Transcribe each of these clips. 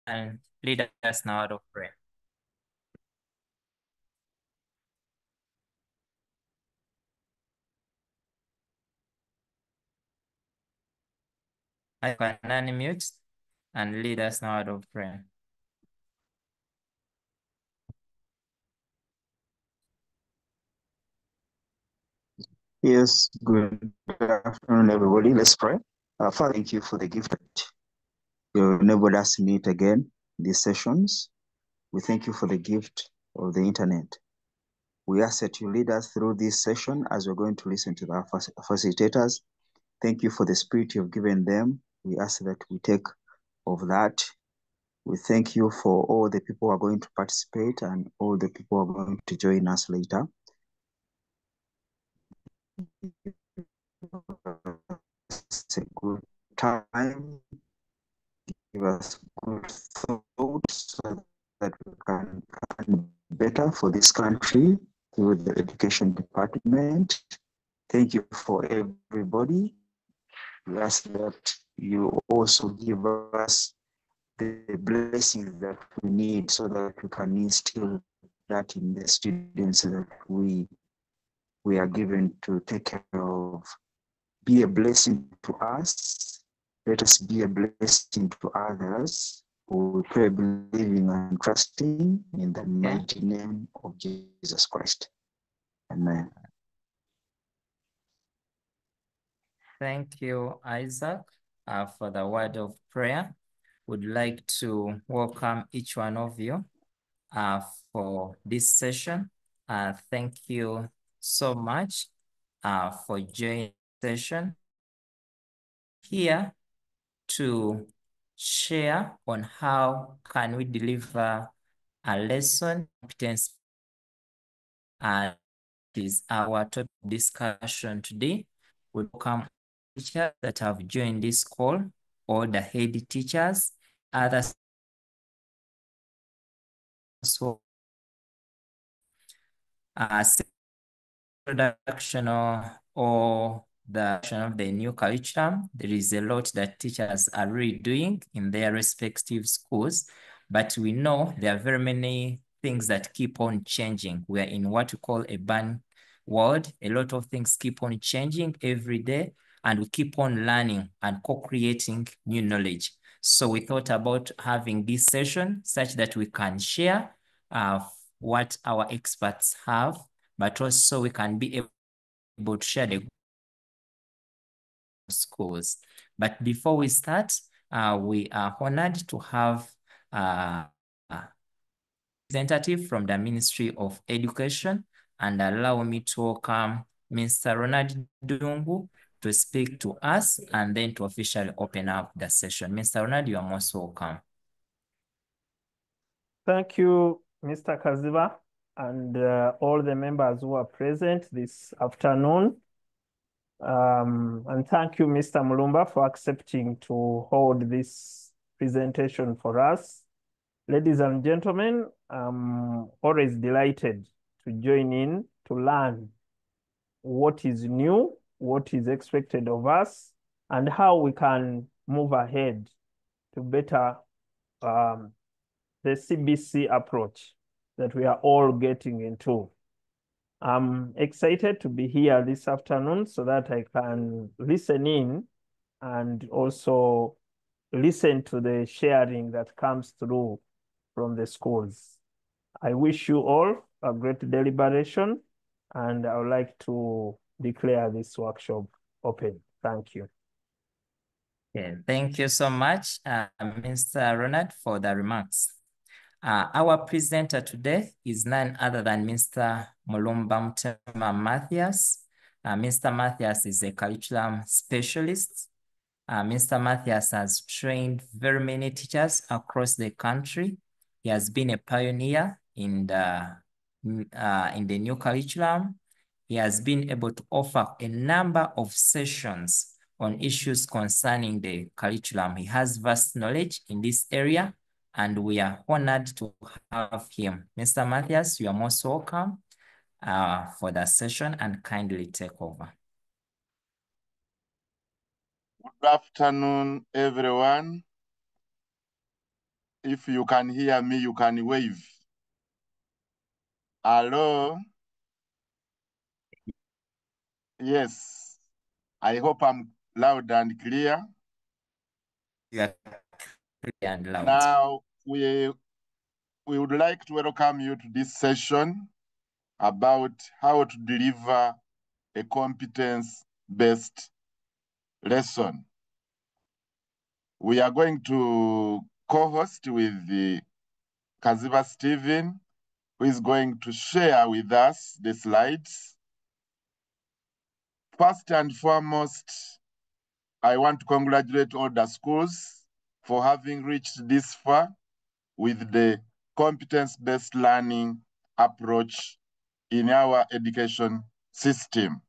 and lead us now out of prayer. I can unmute and lead us now out of prayer. Yes, good afternoon, everybody. Let's pray. Father, thank you for the gift that you enabled us to meet again these sessions. We thank you for the gift of the internet. We ask that you lead us through this session as we're going to listen to our facilitators. Thank you for the spirit you've given them. We ask that we take of that. We thank you for all the people who are going to participate and all the people who are going to join us later. It's a good time. Give us good thoughts so that we can plan better for this country through the education department. Thank you for everybody. We ask that you also give us the blessings that we need so that we can instill that in the students that we are given to take care of. Be a blessing to us. Let us be a blessing to others. We pray, believing and trusting in the mighty name of Jesus Christ. Amen. Thank you, Isaac, for the word of prayer. Would like to welcome each one of you for this session. Thank you so much for joining the session here to share on how can we deliver a lesson competence, and is our topic discussion today. We welcome teachers that have joined this call, or the head teachers, others also production or the of the new curriculum. There is a lot that teachers are really doing in their respective schools, but we know there are very many things that keep on changing. We are in what we call a burn world. A lot of things keep on changing every day, and we keep on learning and co-creating new knowledge. So we thought about having this session such that we can share what our experts have, but also we can be able to share the schools. But before we start, we are honored to have a representative from the Ministry of Education, and allow me to welcome Mr. Ronald Dungu to speak to us and then to officially open up the session. Mr. Ronald, you are most welcome. Thank you, Mr. Kaziba, and all the members who are present this afternoon. And thank you, Mr. Mulumba, for accepting to hold this presentation for us. Ladies and gentlemen, I'm always delighted to join in to learn what is new, what is expected of us, and how we can move ahead to better the CBC approach that we are all getting into. I'm excited to be here this afternoon so that I can listen in and also listen to the sharing that comes through from the schools. I wish you all a great deliberation, and I would like to declare this workshop open. Thank you. Okay, thank you so much, Mr. Ronald, for the remarks. Our presenter today is none other than Mr. Mulumba Mutema Mathias. Mr. Mathias is a curriculum specialist. Mr. Mathias has trained very many teachers across the country. He has been a pioneer in the new curriculum. He has been able to offer a number of sessions on issues concerning the curriculum. He has vast knowledge in this area, and we are honored to have him. Mr. Mathias, you are most welcome for the session, and kindly take over. Good afternoon, everyone. If you can hear me, you can wave. Hello? Yes. I hope I'm loud and clear. You are clear and loud. Now, we would like to welcome you to this session about how to deliver a competence-based lesson. We are going to co-host with the Kaziva Stephen, who is going to share with us the slides. First and foremost, I want to congratulate all the schools for having reached this far with the competence-based learning approach in our education system.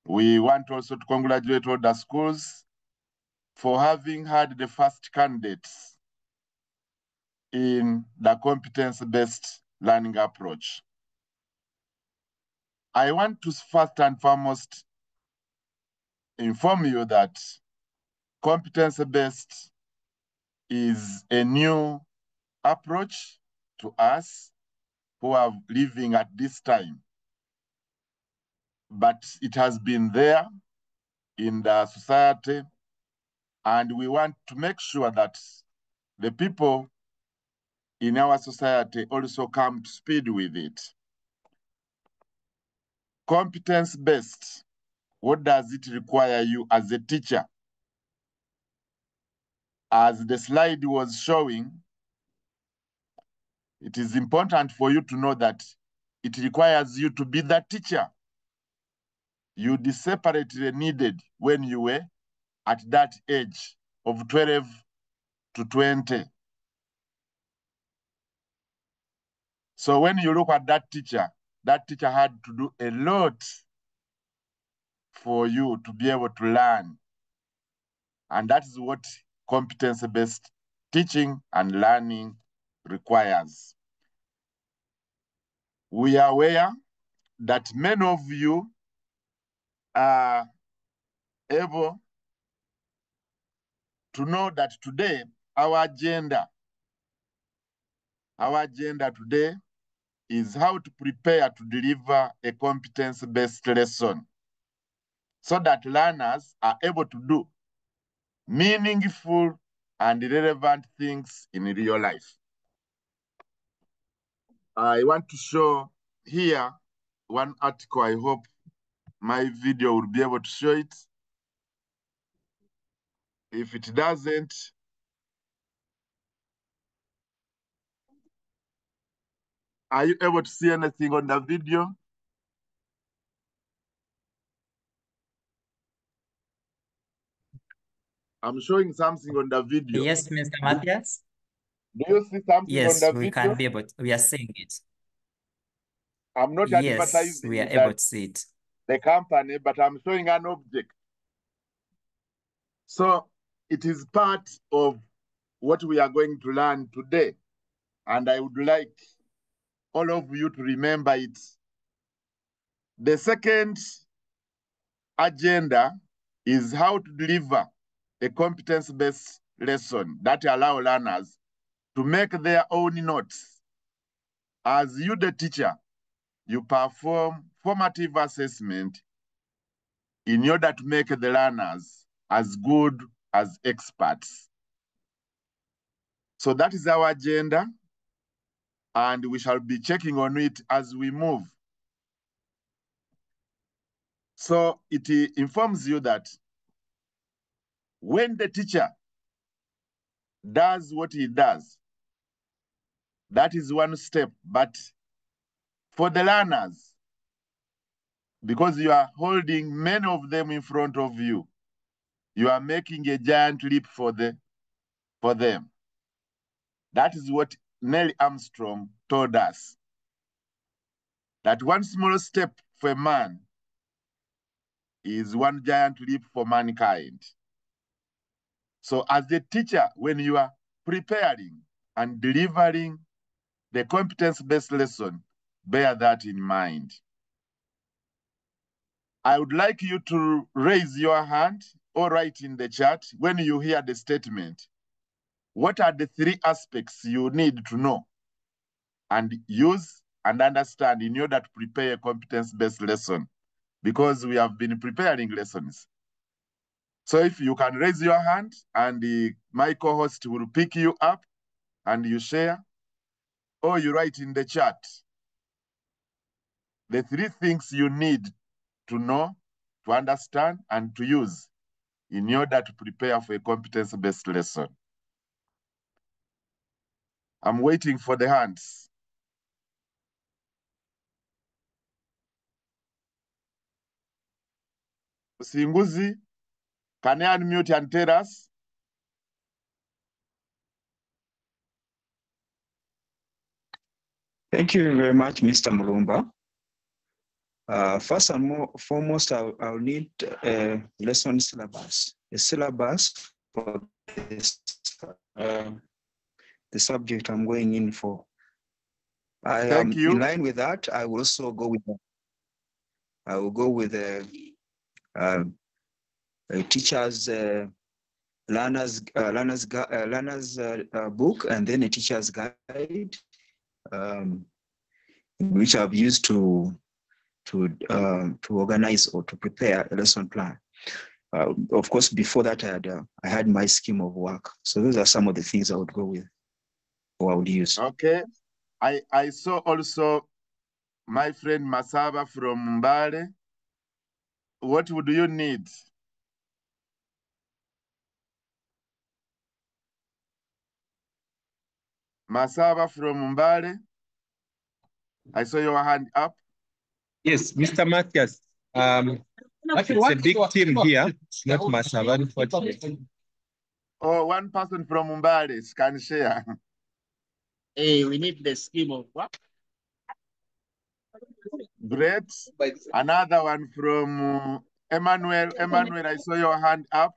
We want also to congratulate all the schools for having had the first candidates in the competence-based learning approach. I want to first and foremost inform you that competence-based is a new approach to us who are living at this time. But it has been there in the society, and we want to make sure that the people in our society also come to speed with it. Competence-based, what does it require you as a teacher? As the slide was showing, it is important for you to know that it requires you to be the teacher you separately needed when you were at that age of 12 to 20. So when you look at that teacher had to do a lot for you to be able to learn. And that is what competence-based teaching and learning requires. We are aware that many of you are able to know that today our agenda today is how to prepare to deliver a competence-based lesson so that learners are able to do meaningful and relevant things in real life. I want to show here one article. I hope my video will be able to show it. If it doesn't, are you able to see anything on the video? I'm showing something on the video. Yes, Mr. Mathias? Do you see something on Yes, the we video? can be able to, we are seeing it. I'm not Yes, advertising we are able to see it. the company, but I'm showing an object. So it is part of what we are going to learn today. And I would like all of you to remember it. The second agenda is how to deliver a competence-based lesson that allow learners to make their own notes. As you, the teacher, you perform formative assessment in order to make the learners as good as experts. So that is our agenda, and we shall be checking on it as we move. So it informs you that when the teacher does what he does, that is one step. But for the learners, because you are holding many of them in front of you, you are making a giant leap for them. That is what Neil Armstrong told us, that one small step for a man is one giant leap for mankind. So as the teacher, when you are preparing and delivering the competence-based lesson, bear that in mind. I would like you to raise your hand or write in the chat when you hear the statement, what are the 3 aspects you need to know and use and understand in order to prepare a competence-based lesson? Because we have been preparing lessons. So if you can raise your hand and my co-host will pick you up and you share, or you write in the chat the 3 things you need to know, to understand, and to use in order to prepare for a competence-based lesson. I'm waiting for the hands. Usinguzi, can you unmute and tell us? Thank you very much, Mr. Mulumba. First and foremost, I'll need a lesson syllabus. A syllabus for this, the subject I'm going in for. Thank you. In line with that, I will also go with a teacher's learner's book, and then a teacher's guide, which I've used to organize or to prepare a lesson plan. Of course, before that, I had my scheme of work. So those are some of the things I would go with, or I would use. Okay. I saw also my friend Masaba from Mbale. What would you need? Masaba from Mbale, I saw your hand up. Yes, Mr. Mathias. Actually, it's a big team here. It's not Masaba, unfortunately. Oh, one person from Mbale can share. Hey, we need the scheme of work. Great. Another one from Emmanuel. Emmanuel, I saw your hand up.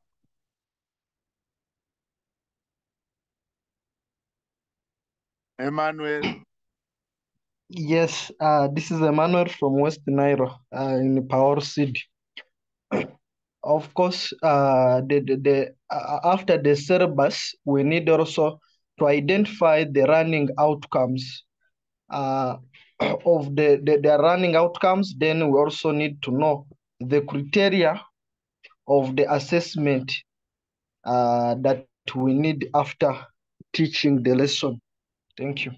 Emmanuel. Yes, this is Emmanuel from West Nairo in Power City. Of course, after the syllabus, we need also to identify the running outcomes of the running outcomes. Then we also need to know the criteria of the assessment that we need after teaching the lesson. Thank you.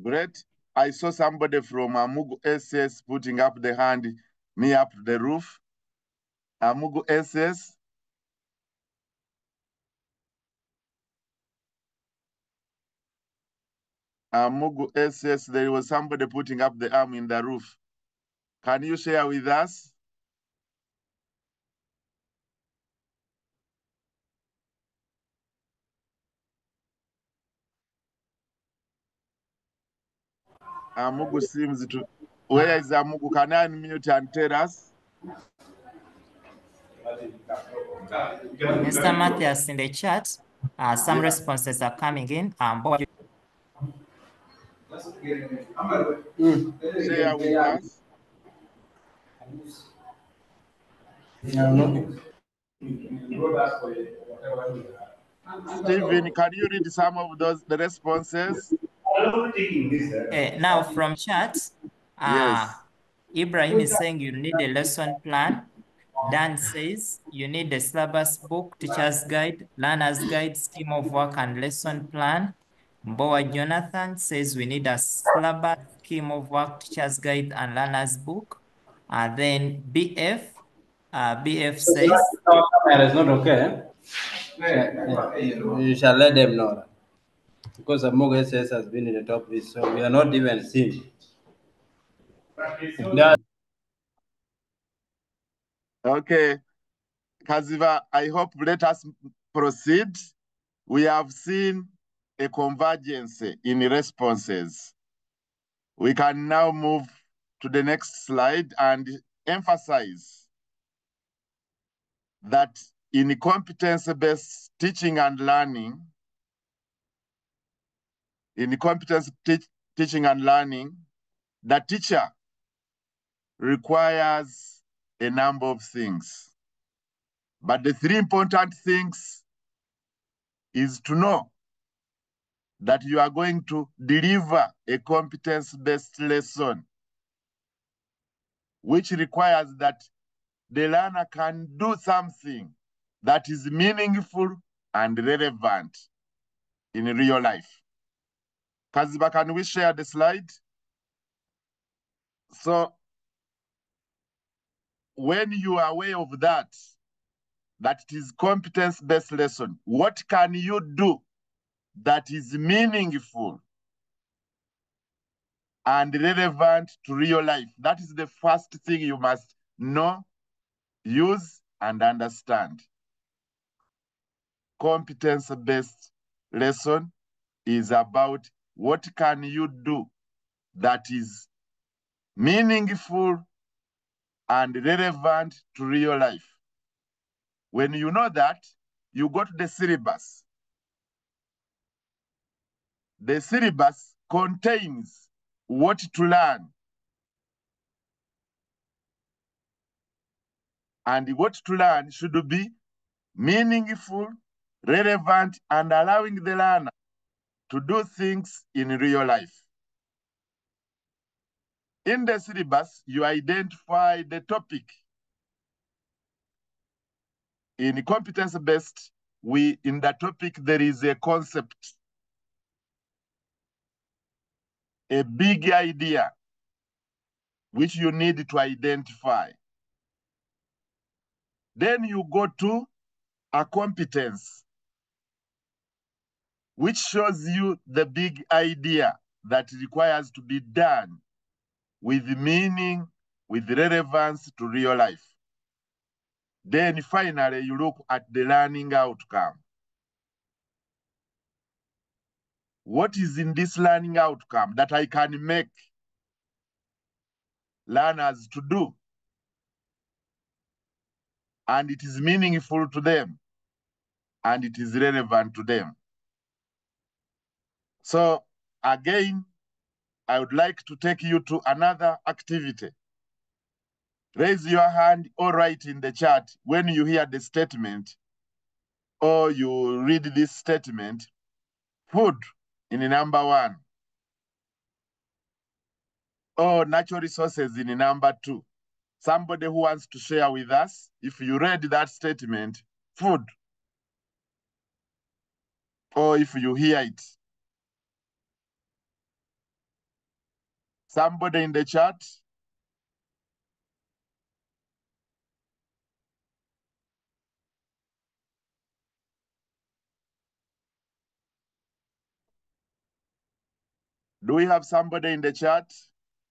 Great. I saw somebody from Amugu SS putting up the hand, me up the roof. Amugu SS. Amugu SS, there was somebody putting up the arm in the roof. Can you share with us? Amugu seems to... Where is Amugu? Can I unmute and tell us? Mr. Mathias, in the chat, some responses are coming in. Share with us. Stephen, can you read some of the responses? Now from chat, Yes. Ibrahim is saying you need a lesson plan. Dan says you need a syllabus book, teacher's guide, learner's guide, scheme of work, and lesson plan. Mboa Jonathan says we need a syllabus, scheme of work, teacher's guide, and learner's book. Then BF says... It's not okay. You shall let them know that. Because Amugu SS has been in the top list, so we are not even seen. Okay. Kaziva, I hope let us proceed. We have seen a convergence in responses. We can now move to the next slide and emphasize that in competence-based teaching and learning, the teacher requires a number of things. But the 3 important things is to know that you are going to deliver a competence-based lesson, which requires that the learner can do something that is meaningful and relevant in real life. Kaziba, can we share the slide? So when you are aware of that it is competence-based lesson, what can you do that is meaningful and relevant to real life? That is the first thing you must know, use, and understand. Competence-based lesson is about what can you do that is meaningful and relevant to real life. When you know that, you go to the syllabus. The syllabus contains what to learn. And what to learn should be meaningful, relevant, and allowing the learner to do things in real life. In the syllabus, you identify the topic. In competence-based, in the topic, there is a concept, a big idea, which you need to identify. Then you go to a competence, which shows you the big idea that requires to be done with meaning, with relevance to real life. Then finally, you look at the learning outcome. What is in this learning outcome that I can make learners to do? And it is meaningful to them, and it is relevant to them. So again, I would like to take you to another activity. Raise your hand or write in the chat when you hear the statement or you read this statement, food in number 1, or natural resources in number 2. Somebody who wants to share with us, if you read that statement, food, or if you hear it. Somebody in the chat? Do we have somebody in the chat?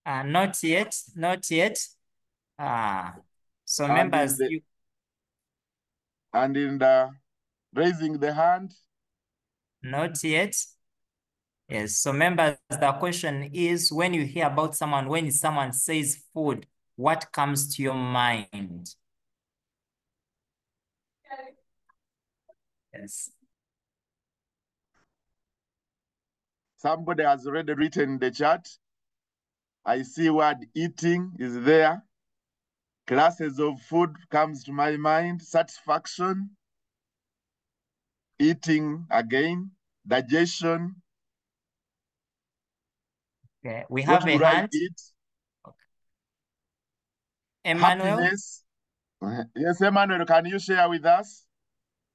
Not yet, not yet. So And members, and in the raising the hand? Not yet. Yes, so members, the question is, when you hear about someone, when someone says food, what comes to your mind? Yes. Somebody has already written in the chat. I see word eating is there. Classes of food comes to my mind. Satisfaction, eating again, digestion. Okay, we What have a do I hand. eat? Okay. Emmanuel? Happiness. Yes, Emmanuel, can you share with us?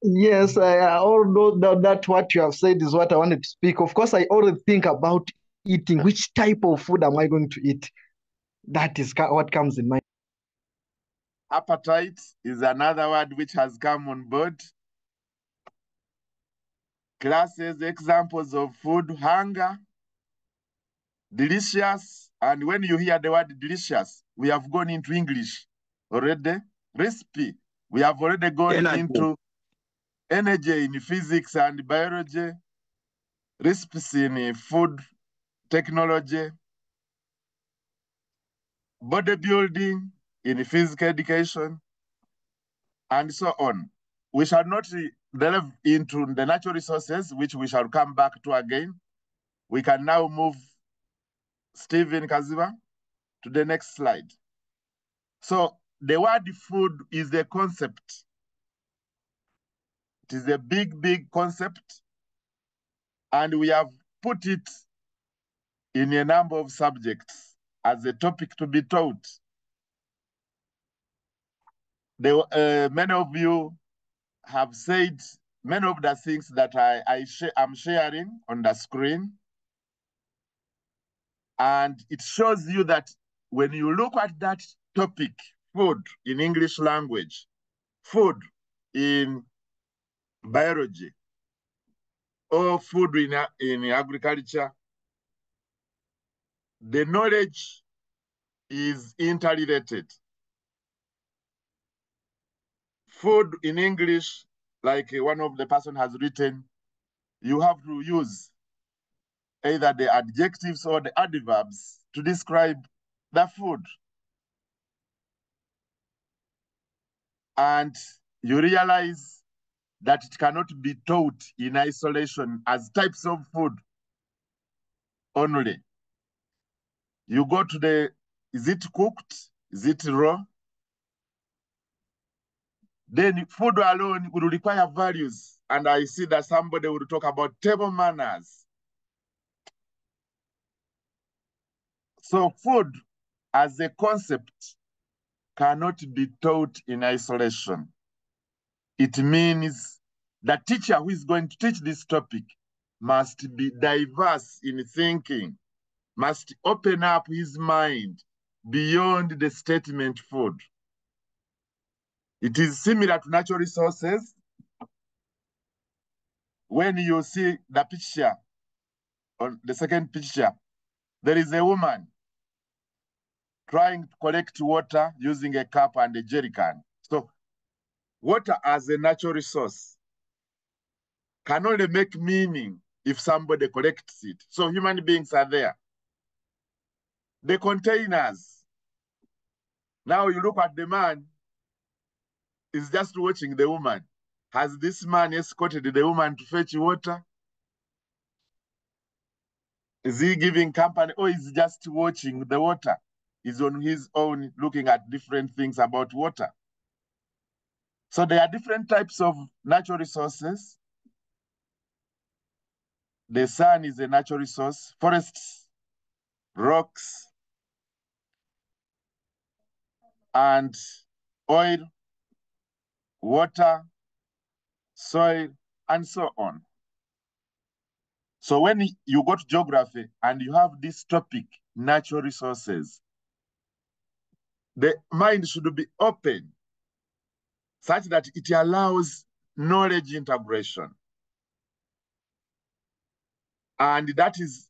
Yes, although that what you have said is what I wanted to speak. Of course, I always think about eating. Which type of food am I going to eat? That is what comes in mind. Appetite is another word which has come on board. Classes, examples of food, hunger, delicious. And when you hear the word delicious, we have gone into English already. Recipe, we have already gone into energy in physics and biology, recipes in food technology, bodybuilding in physical education, and so on. We shall not delve into the natural resources, which we shall come back to again. We can now move Stephen Kaziba to the next slide. So the word food is a concept. It is a big, big concept. And we have put it in a number of subjects as a topic to be taught. Many of you have said many of the things that I'm sharing on the screen. And it shows you that when you look at that topic, food in English language, food in biology, or food in agriculture, the knowledge is interrelated. Food in English, like one of the person has written, you have to use either the adjectives or the adverbs to describe the food. And you realize that it cannot be taught in isolation as types of food only. You go to the, is it cooked? Is it raw? Then food alone will require values. And I see that somebody will talk about table manners. So food as a concept cannot be taught in isolation. It means the teacher who is going to teach this topic must be diverse in thinking, must open up his mind beyond the statement food. It is similar to natural resources. When you see the picture, on the second picture, there is a woman trying to collect water using a cup and a jerry can. So water as a natural resource can only make meaning if somebody collects it. So human beings are there. The containers. Now you look at the man, is just watching the woman. Has this man escorted the woman to fetch water? Is he giving company, or is he just watching the water? He's on his own looking at different things about water. So there are different types of natural resources. The sun is a natural resource, forests, rocks, and oil, water, soil, and so on. So when you go to geography and you have this topic, natural resources, the mind should be open such that it allows knowledge integration. And that is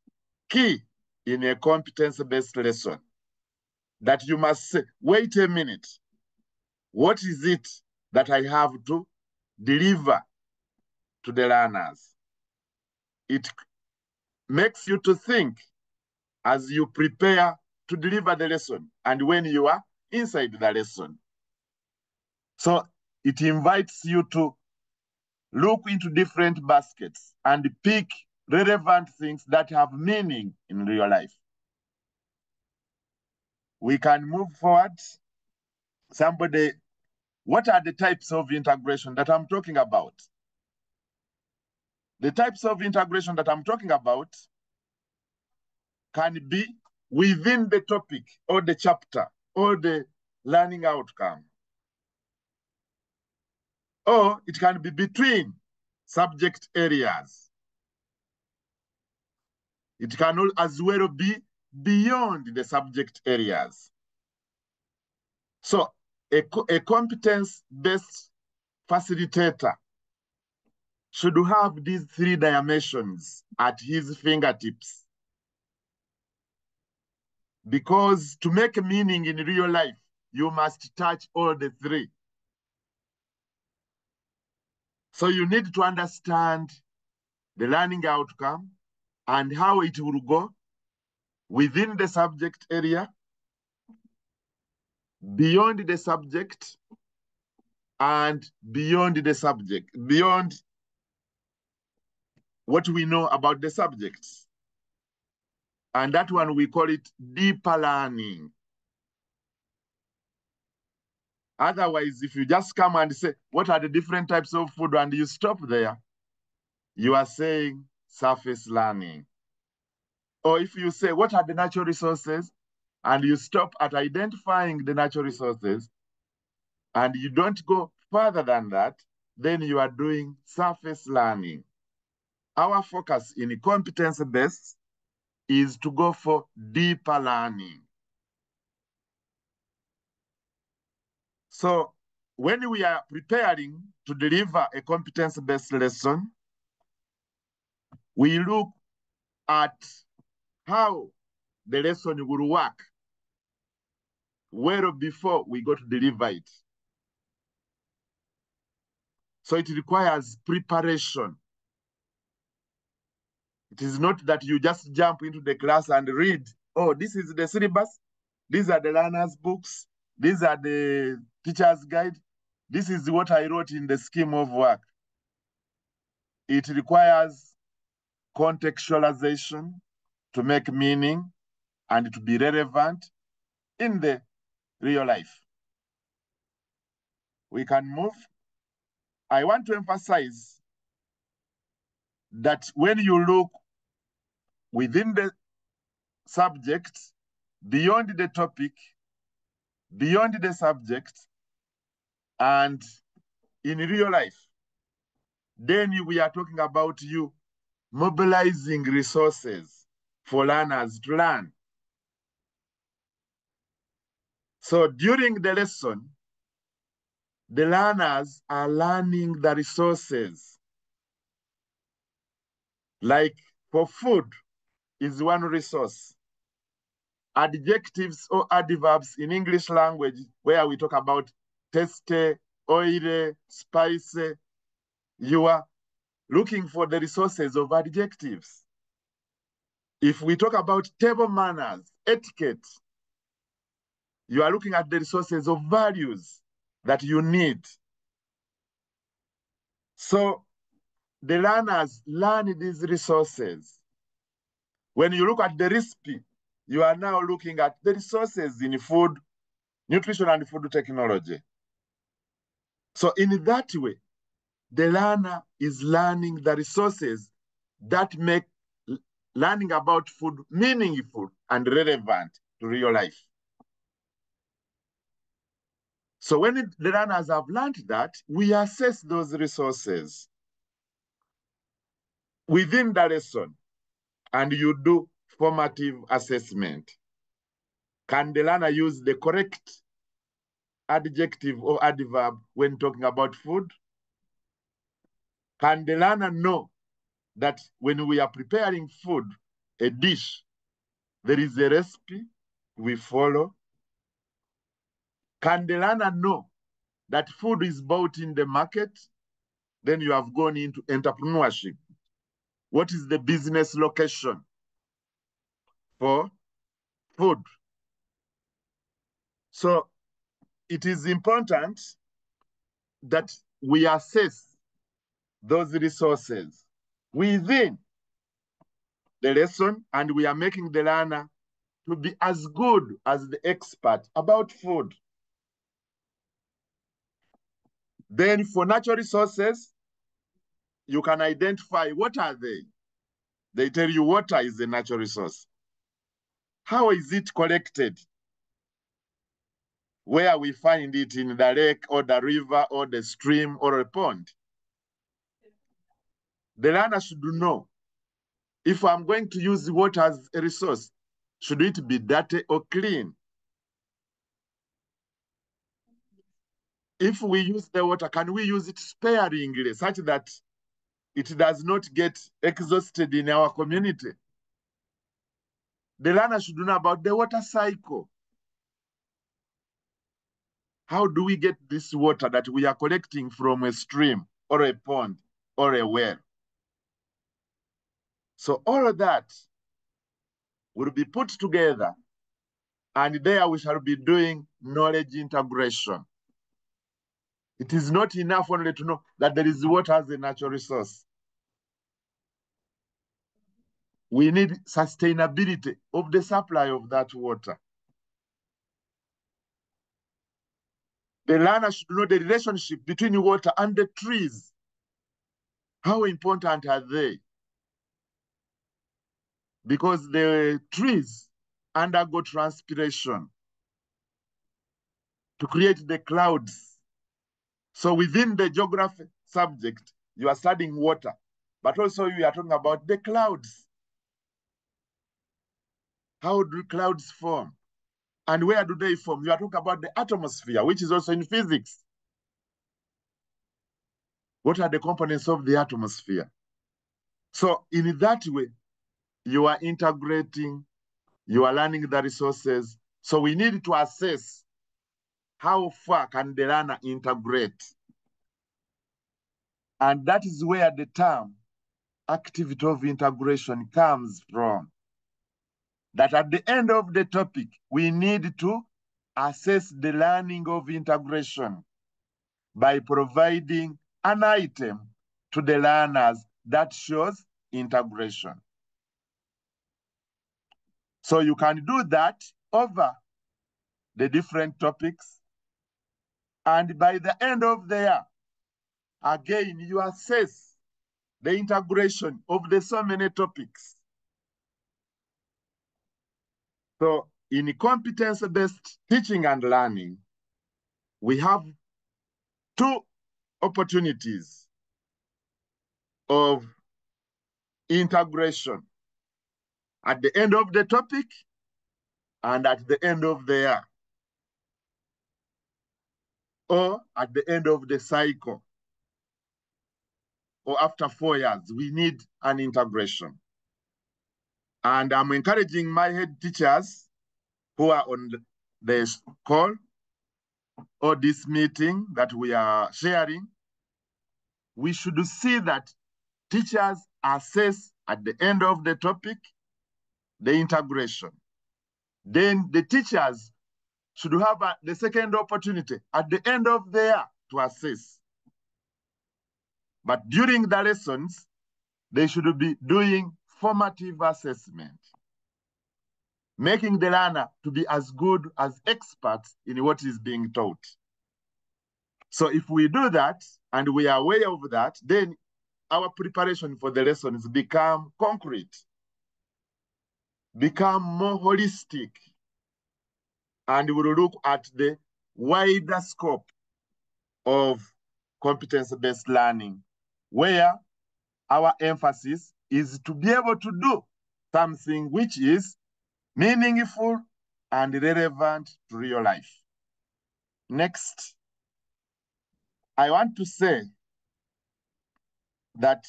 key in a competence-based lesson, that you must say, wait a minute, what is it that I have to deliver to the learners? It makes you to think as you prepare to deliver the lesson and when you are inside the lesson. So it invites you to look into different baskets and pick relevant things that have meaning in real life. We can move forward. Somebody, what are the types of integration that I'm talking about? The types of integration that I'm talking about can be within the topic or the chapter or the learning outcome. Or it can be between subject areas. It can as well be beyond the subject areas. So a competence-based facilitator should have these three dimensions at his fingertips. Because to make meaning in real life, you must touch all the three. So you need to understand the learning outcome and how it will go within the subject area, beyond the subject, and beyond the subject, beyond what we know about the subjects. And that one, we call it deeper learning. Otherwise, if you just come and say, what are the different types of food, and you stop there, you are saying surface learning. Or if you say, what are the natural resources? And you stop at identifying the natural resources, and you don't go further than that, then you are doing surface learning. Our focus in competence-based is to go for deeper learning. So when we are preparing to deliver a competence-based lesson, we look at how the lesson will work well before we go to deliver it. So it requires preparation. It is not that you just jump into the class and read, oh, this is the syllabus, these are the learner's books, these are the teacher's guide, this is what I wrote in the scheme of work. It requires contextualization to make meaning and to be relevant in the real life. We can move. I want to emphasize that when you look within the subject, beyond the topic, beyond the subject, and in real life, then we are talking about you mobilizing resources for learners to learn. So during the lesson, the learners are learning the resources. Like for food is one resource. Adjectives or adverbs in English language, where we talk about taste, oil, spice, you are looking for the resources of adjectives. If we talk about table manners, etiquette, you are looking at the resources of values that you need. So the learners learn these resources. When you look at the recipe, you are now looking at the resources in food, nutrition and food technology. So in that way, the learner is learning the resources that make learning about food meaningful and relevant to real life. So when the learners have learned that, we assess those resources within the lesson, and you do formative assessment. Can the learner use the correct adjective or adverb when talking about food? Can the learner know that when we are preparing food, a dish, there is a recipe we follow? Can the learner know that food is bought in the market? Then you have gone into entrepreneurship. What is the business location for food? So it is important that we assess those resources within the lesson, and we are making the learner to be as good as the expert about food. Then for natural resources, you can identify what are they. They tell you water is a natural resource. How is it collected? Where we find it in the lake or the river or the stream or a pond. The learner should know, if I'm going to use water as a resource, should it be dirty or clean? If we use the water, can we use it sparingly such that it does not get exhausted in our community? The learner should know about the water cycle. How do we get this water that we are collecting from a stream or a pond or a well? So all of that will be put together, and there we shall be doing knowledge integration. It is not enough only to know that there is water as a natural resource. We need sustainability of the supply of that water. The learner should know the relationship between water and the trees. How important are they? because the trees undergo transpiration to create the clouds. So within the geography subject, you are studying water, but also you are talking about the clouds. How do clouds form? And where do they form? You are talking about the atmosphere, which is also in physics. What are the components of the atmosphere? So in that way, you are integrating, you are learning the resources. So we need to assess how far can the learner integrate. And that is where the term activity of integration comes from. That at the end of the topic, we need to assess the learning of integration by providing an item to the learners that shows integration. So you can do that over the different topics. And by the end of the year, again, you assess the integration of the so many topics. So in competence-based teaching and learning, we have two opportunities of integration at the end of the topic and at the end of the year, or at the end of the cycle, or after 4 years, we need an integration. And I'm encouraging my head teachers who are on the call or this meeting that we are sharing, we should see that teachers assess at the end of the topic the integration. Then the teachers should have the second opportunity at the end of the year to assess. But during the lessons, they should be doing formative assessment, making the learner to be as good as experts in what is being taught. So if we do that, and we are aware of that, then our preparation for the lessons become concrete, become more holistic, and we will look at the wider scope of competence-based learning, where our emphasis is to be able to do something which is meaningful and relevant to real life. Next, I want to say that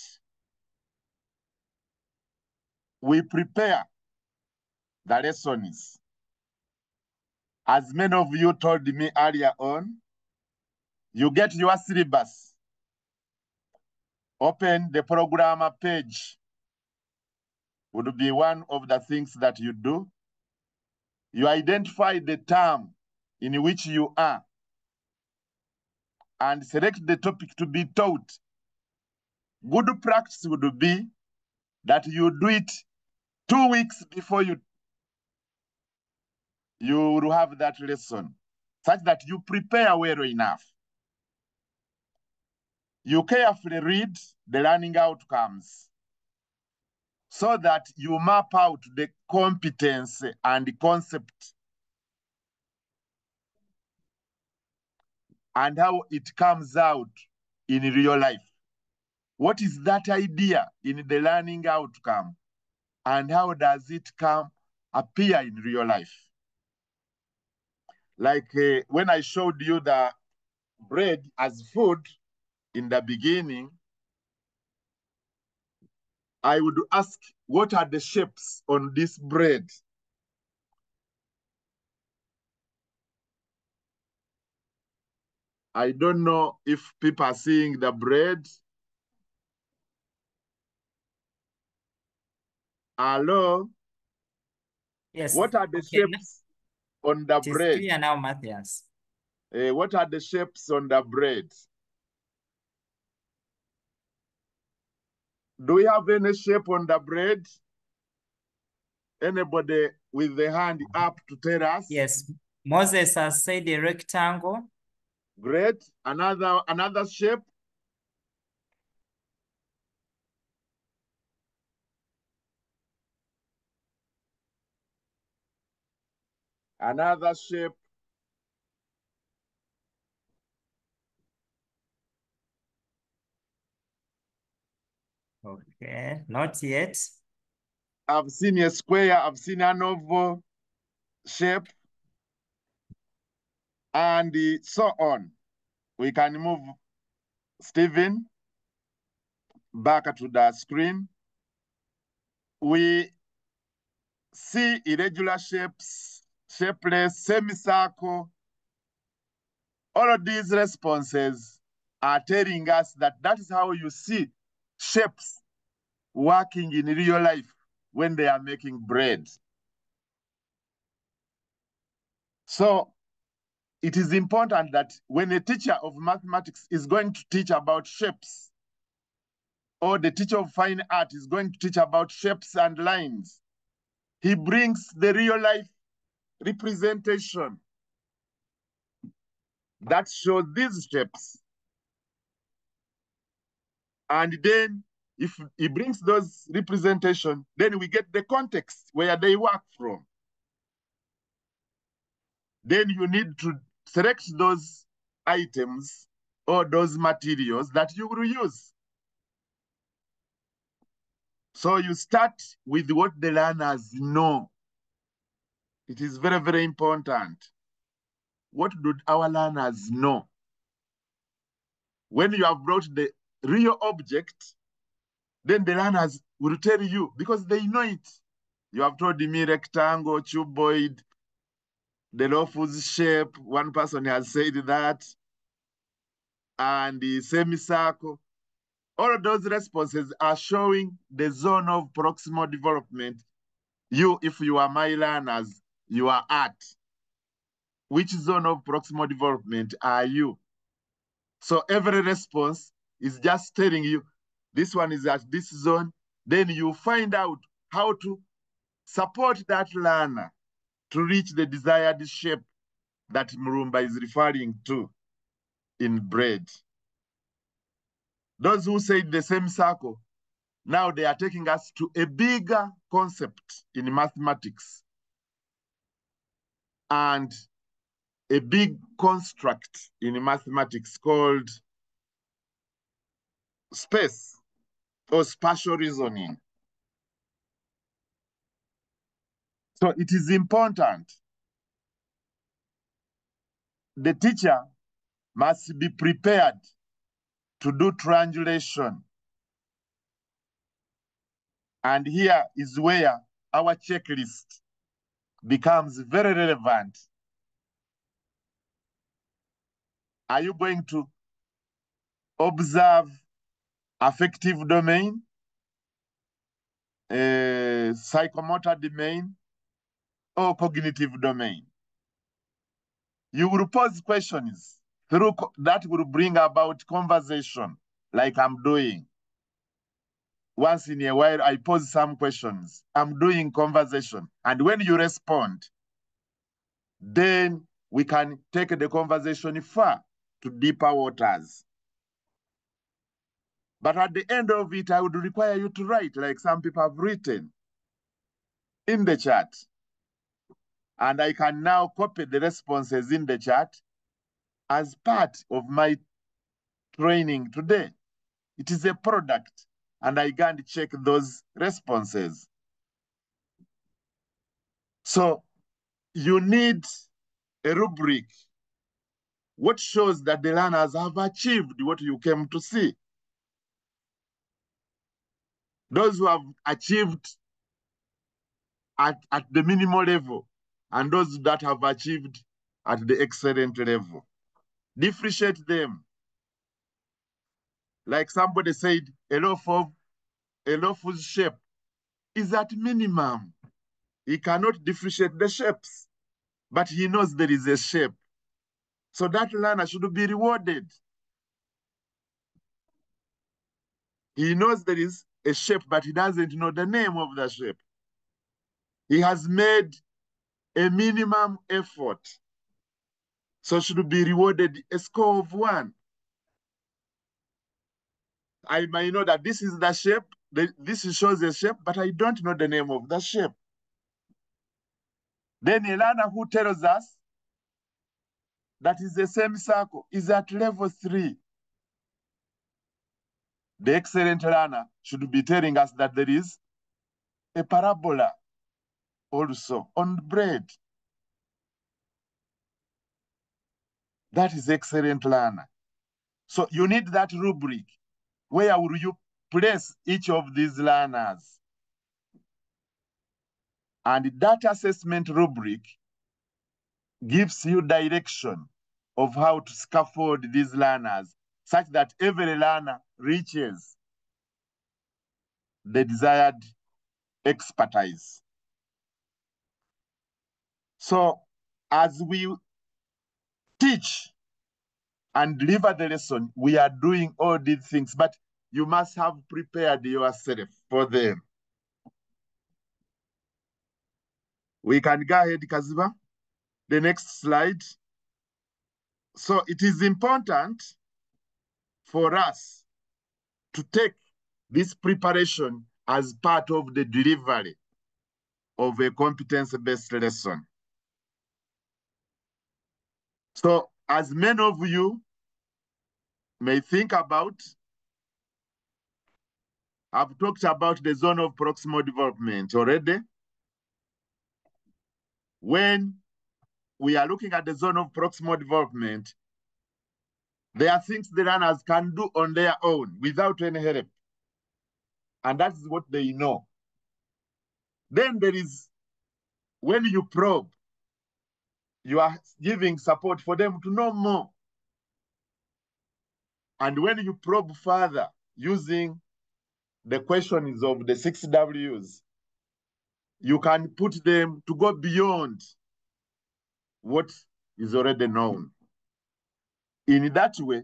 we prepare the lessons. As many of you told me earlier on, you get your syllabus, open the programmer page, would be one of the things that you do. You identify the term in which you are and select the topic to be taught. Good practice would be that you do it 2 weeks before you will have that lesson, such that you prepare well enough. You carefully read the learning outcomes so that you map out the competence and the concept and how it comes out in real life. What is that idea in the learning outcome and how does it appear in real life? Like when I showed you the bread as food in the beginning, I would ask, what are the shapes on this bread? I don't know if people are seeing the bread. Hello? Yes. What are the shapes on the bread? It is clear now, Mathias. What are the shapes on the bread? Do we have any shape on the bread? Anybody with the hand up to tell us? Yes, Moses has said a rectangle. Great. Another shape? Another shape. Okay, not yet. I've seen a square, I've seen an oval shape, and so on. We can move Stephen back to the screen. We see irregular shapes, shapeless, semicircle. All of these responses are telling us that that is how you see shapes working in real life when they are making bread. So it is important that when a teacher of mathematics is going to teach about shapes, or the teacher of fine art is going to teach about shapes and lines, he brings the real life representation that shows these shapes. And then if he brings those representation, then we get the context where they work from. Then you need to select those items or those materials that you will use. So you start with what the learners know. It is very, very important. What do our learners know? When you have brought the real object, then the learners will tell you because they know it. You have told me rectangle, cuboid, the loaf's shape. One person has said that. And the semicircle. All of those responses are showing the zone of proximal development. You, if you are my learners, you are at. Which zone of proximal development are you? So every response is just telling you, this one is at this zone. Then you find out how to support that learner to reach the desired shape that Mulumba is referring to in bread. Those who said the same circle, now they are taking us to a bigger concept in mathematics and a big construct in mathematics called space or spatial reasoning. So it is important. The teacher must be prepared to do triangulation. And here is where our checklist becomes very relevant. Are you going to observe affective domain, psychomotor domain, or cognitive domain? You will pose questions through that will bring about conversation like I'm doing. Once in a while, I pose some questions. I'm doing conversation. And when you respond, then we can take the conversation far to deeper waters. But at the end of it, I would require you to write like some people have written in the chat. And I can now copy the responses in the chat as part of my training today. It is a product, and I can check those responses. So you need a rubric. What shows that the learners have achieved what you came to see? Those who have achieved at the minimal level, and those that have achieved at the excellent level. Differentiate them. Like somebody said, a loaf's shape is at minimum. He cannot differentiate the shapes, but he knows there is a shape. So that learner should be rewarded. He knows there is a shape, but he doesn't know the name of the shape. He has made a minimum effort. So should be rewarded a score of 1. I might know that this is the shape, this shows a shape, but I don't know the name of the shape. Then a learner who tells us that is the same circle is at level 3. The excellent learner should be telling us that there is a parabola also on bread. That is excellent learner. So you need that rubric. Where will you place each of these learners? And that assessment rubric gives you direction of how to scaffold these learners such that every learner reaches the desired expertise. So as we teach and deliver the lesson, we are doing all these things, but you must have prepared yourself for them. We can go ahead, Kaziba. The next slide. So it is important for us to take this preparation as part of the delivery of a competence-based lesson. So as many of you may think about, I've talked about the zone of proximal development already. When we are looking at the zone of proximal development, there are things the learners can do on their own without any help. And that is what they know. Then there is, when you probe, you are giving support for them to know more. And when you probe further using the questions of the 6 Ws, you can put them to go beyond what is already known. In that way,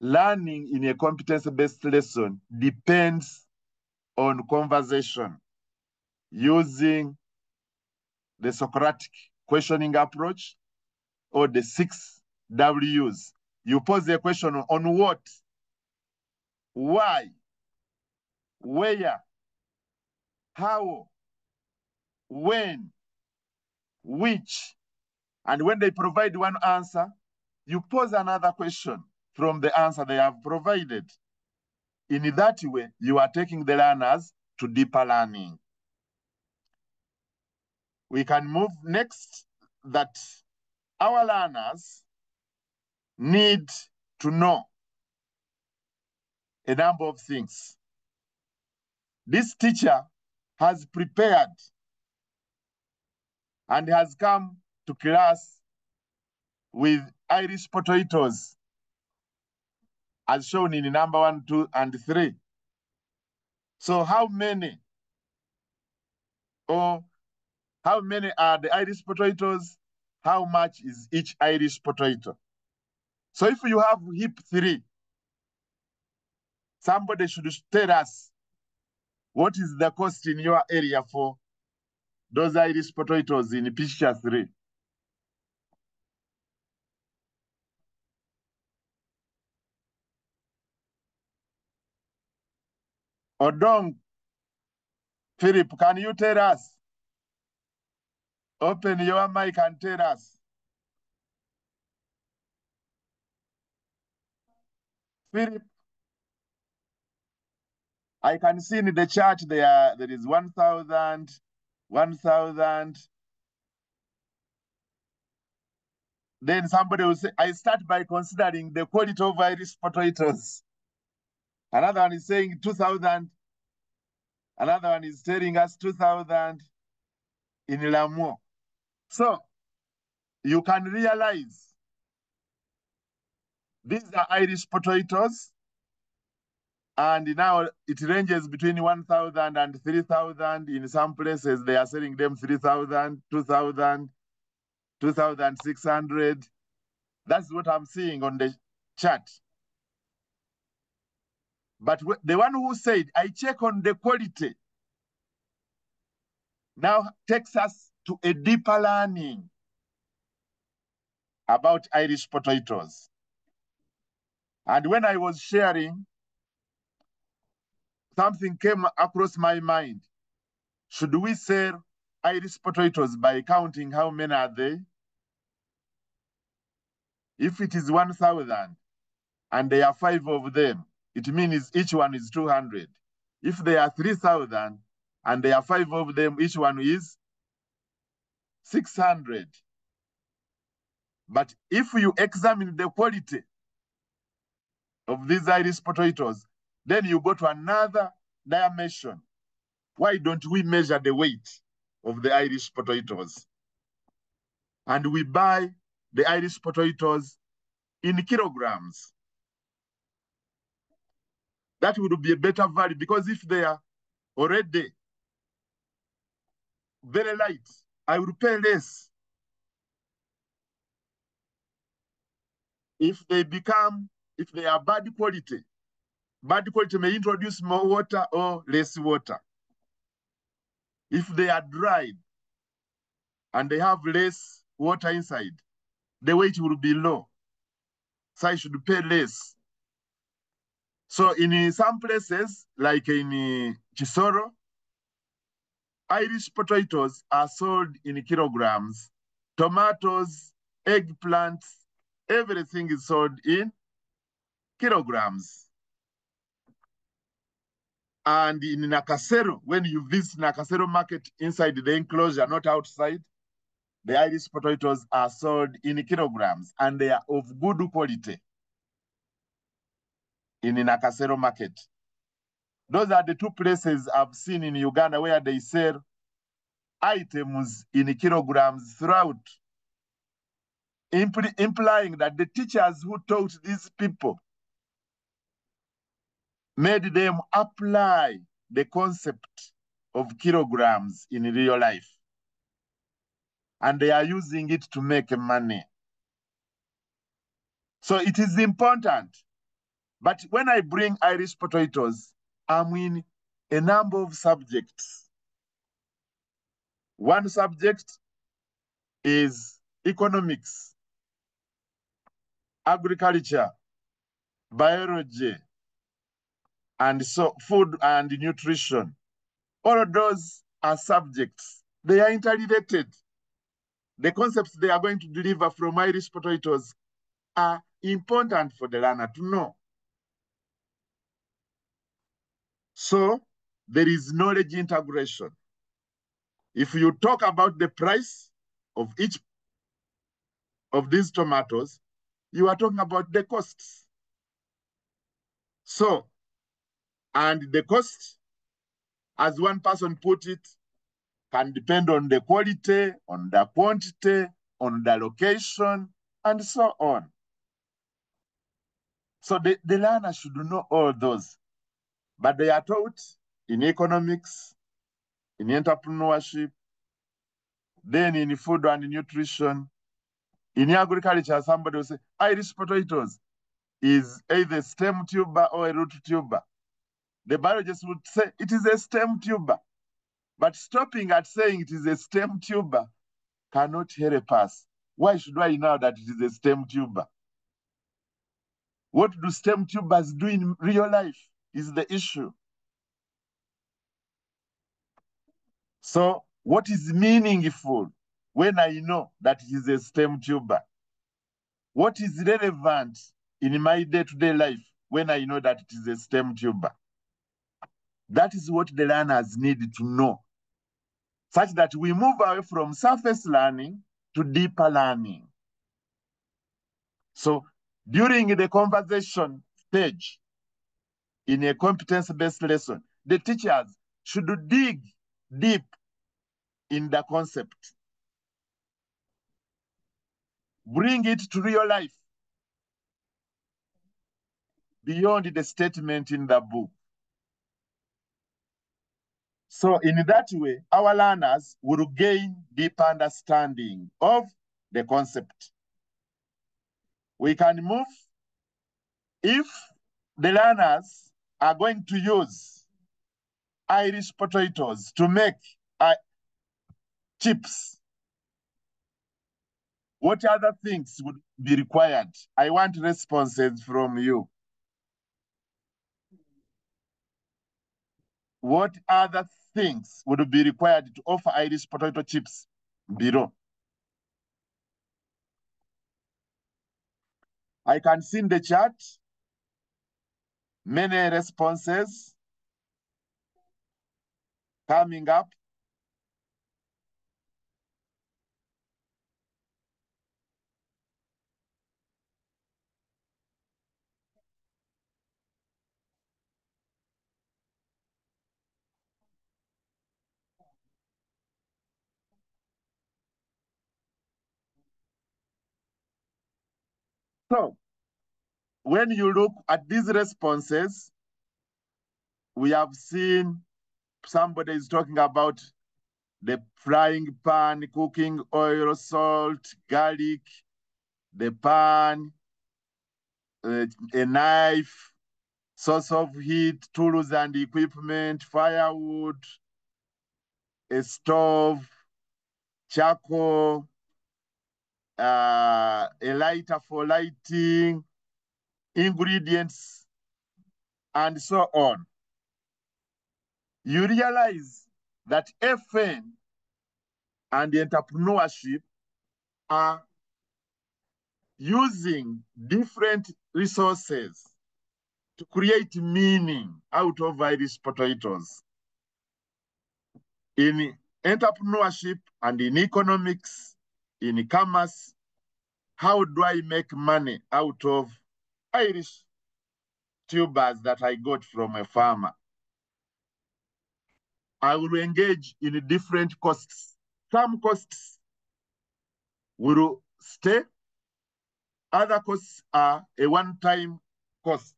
learning in a competence-based lesson depends on conversation using the Socratic questioning approach or the 6 Ws. You pose a question on what, why, where, how, when, which, and when they provide one answer, you pose another question from the answer they have provided. In that way, you are taking the learners to deeper learning. We can move next that our learners need to know a number of things. This teacher has prepared and has come to class with Irish potatoes as shown in number 1, 2, and 3. So how many are the Irish potatoes? How much is each Irish potato? So if you have heap 3, somebody should tell us what is the cost in your area for those Irish potatoes in picture 3. Odong, Philip, can you tell us? Open your mic and tell us. Philip, I can see in the chart there is 1,000, 1,000. Then somebody will say, I start by considering the quality of Irish potatoes. Another one is saying 2,000. Another one is telling us 2,000 in Lamu. So you can realize these are Irish potatoes. And now it ranges between 1,000 and 3,000. In some places, they are selling them 3,000, 2,000, 2,600. That's what I'm seeing on the chart. But the one who said, I check on the quality, now takes us to a deeper learning about Irish potatoes. And when I was sharing, something came across my mind. Should we sell Irish potatoes by counting how many are they. If it is 1,000 and there are 5 of them, it means each one is 200. If there are 3,000 and there are 5 of them, each one is 600. But if you examine the quality of these Irish potatoes, then you go to another dimension. Why don't we measure the weight of the Irish potatoes? And we buy the Irish potatoes in kilograms. That would be a better value, because if they are already very light, I would pay less. If they are bad quality may introduce more water or less water. If they are dried and they have less water inside, the weight will be low. So I should pay less. So in some places, like in Chisoro, Irish potatoes are sold in kilograms. Tomatoes, eggplants, everything is sold in kilograms. And in Nakasero, when you visit Nakasero market inside the enclosure, not outside, the Irish potatoes are sold in kilograms and they are of good quality in Nakasero market. Those are the two places I've seen in Uganda where they sell items in kilograms throughout, implying that the teachers who taught these people made them apply the concept of kilograms in real life. And they are using it to make money. So it is important. But when I bring Irish potatoes, I'm in a number of subjects. One subject is economics, agriculture, biology, and so food and nutrition. All of those are subjects. They are interrelated. The concepts they are going to deliver from Irish potatoes are important for the learner to know. So there is knowledge integration. If you talk about the price of each of these tomatoes, you are talking about the costs. So, and the cost, as one person put it, can depend on the quality, on the quantity, on the location, and so on. So the learner should know all those, but they are taught in economics, in entrepreneurship, then in food and nutrition. In agriculture, somebody will say, Irish potatoes is either stem tuber or a root tuber. The biologist would say it is a stem tuber. But stopping at saying it is a stem tuber cannot help us. Why should I know that it is a stem tuber? What do stem tubers do in real life is the issue. So what is meaningful when I know that it is a stem tuber? What is relevant in my day-to-day life when I know that it is a stem tuber? That is what the learners need to know, such that we move away from surface learning to deeper learning. So during the conversation stage in a competence-based lesson, the teachers should dig deep in the concept, bring it to real life beyond the statement in the book. So in that way, our learners will gain deep understanding of the concept. We can move if the learners are going to use Irish potatoes to make chips. What other things would be required? I want responses from you. What other things would be required to offer Irish potato chips below. I can see in the chat many responses coming up. So, when you look at these responses, we have seen somebody is talking about the frying pan, cooking oil, salt, garlic, the pan, a knife, source of heat, tools and equipment, firewood, a stove, charcoal, a lighter for lighting, ingredients, and so on. You realize that FN and entrepreneurship are using different resources to create meaning out of Irish potatoes. In entrepreneurship and in economics, in commerce, how do I make money out of Irish tubers that I got from a farmer? I will engage in different costs. Some costs will stay. Other costs are a one-time cost.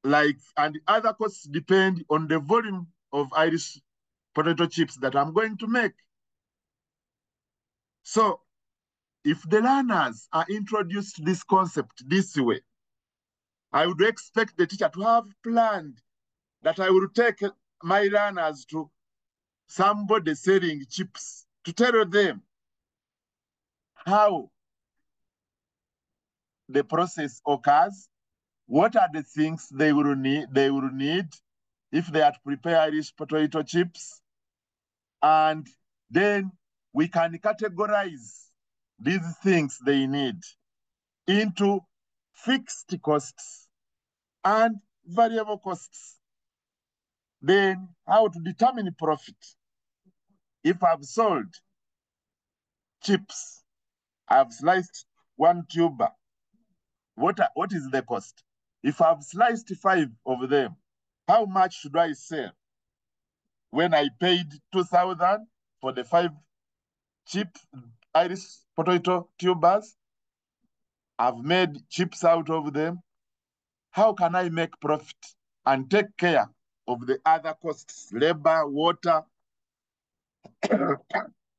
And other costs depend on the volume of Irish potato chips that I'm going to make. So if the learners are introduced to this concept this way, I would expect the teacher to have planned that I will take my learners to somebody selling chips to tell them how the process occurs, what are the things they will need if they are to prepare Irish potato chips, and then we can categorize these things they need into fixed costs and variable costs. Then how to determine profit. If I've sold chips, I've sliced one tuber, what is the cost? If I've sliced 5 of them, how much should I sell? When I paid 2,000 for the 5 cheap Irish potato tubers, I've made chips out of them. How can I make profit and take care of the other costs, labor, water,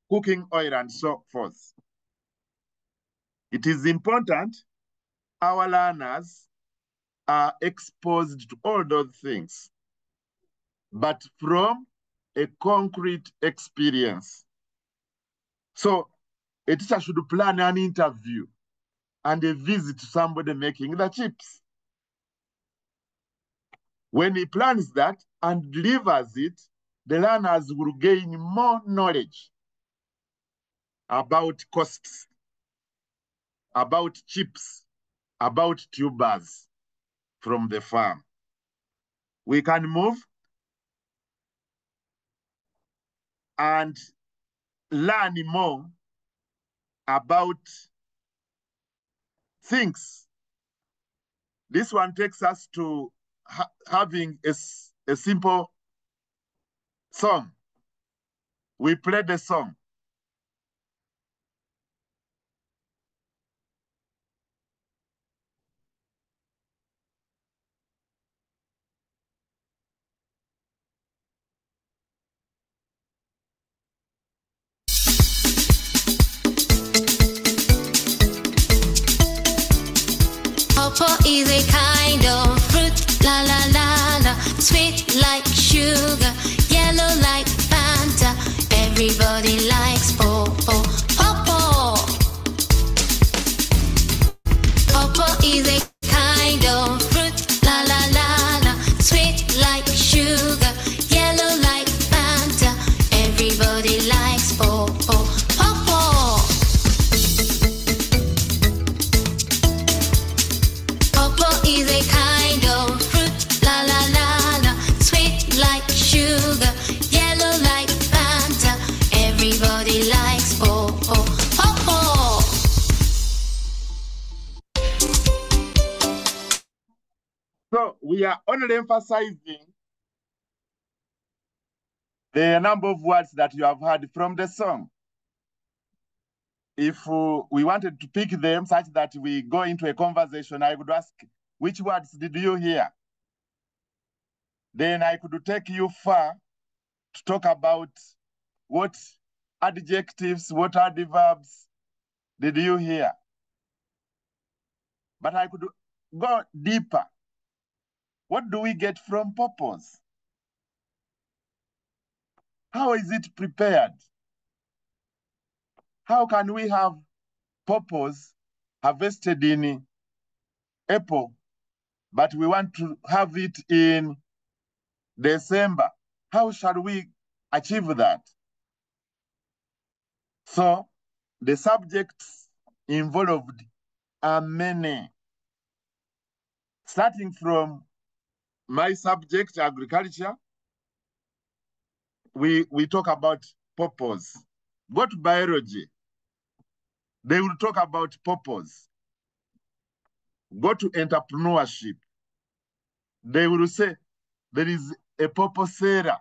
cooking oil, and so forth? It is important our learners are exposed to all those things, but from a concrete experience. So a teacher should plan an interview and a visit to somebody making the chips. When he plans that and delivers it, the learners will gain more knowledge about costs, about chips, about tubers from the farm. We can move and learn more about things. This one takes us to having a simple song. We play the song. Pawpaw is a kind of fruit, la la la la, sweet like sugar, yellow like Fanta. Everybody likes pawpaw, pawpaw. Pawpaw is a kind of fruit, la la la la, sweet like sugar. like sugar, yellow like Fanta. Everybody likes pawpaw. Pawpaw. So we are only emphasizing the number of words that you have heard from the song. If we wanted to pick them such that we go into a conversation, I would ask, which words did you hear? Then I could take you far to talk about what adjectives, what adverbs did you hear? But I could go deeper. What do we get from purpose? How is it prepared? How can we have purpose harvested in April, but we want to have it in December? How shall we achieve that? So the subjects involved are many. Starting from my subject, agriculture, we talk about purpose. Go to biology, they will talk about purpose. Go to entrepreneurship, they will say there is a purposeer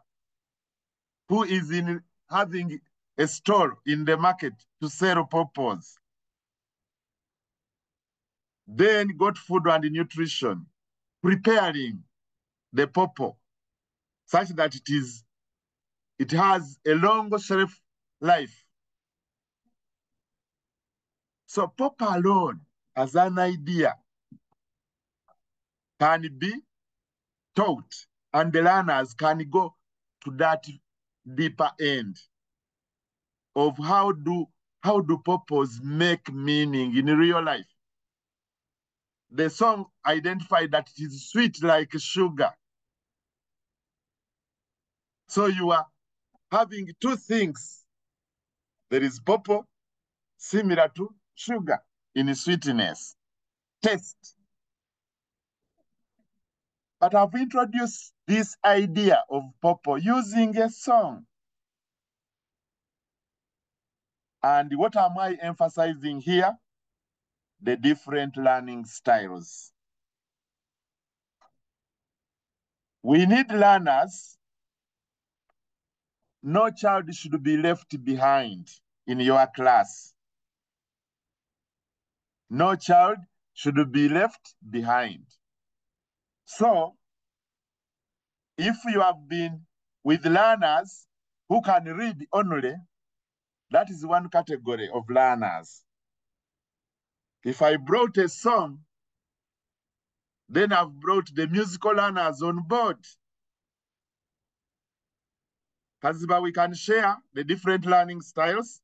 who is in having a store in the market to sell purpose. Then go to food and nutrition, preparing the purple such that it has a long shelf life. So purple alone as an idea can be taught, and the learners can go to that deeper end of how do purpose make meaning in real life. The song identified that it is sweet like sugar. So you are having two things. There is purple similar to sugar in sweetness, taste. But I've introduced this idea of purple using a song. And what am I emphasizing here? The different learning styles. We need learners. No child should be left behind in your class. No child should be left behind. So, if you have been with learners who can read only, that is one category of learners. If I brought a song, then I've brought the musical learners on board. Kaziba, we can share the different learning styles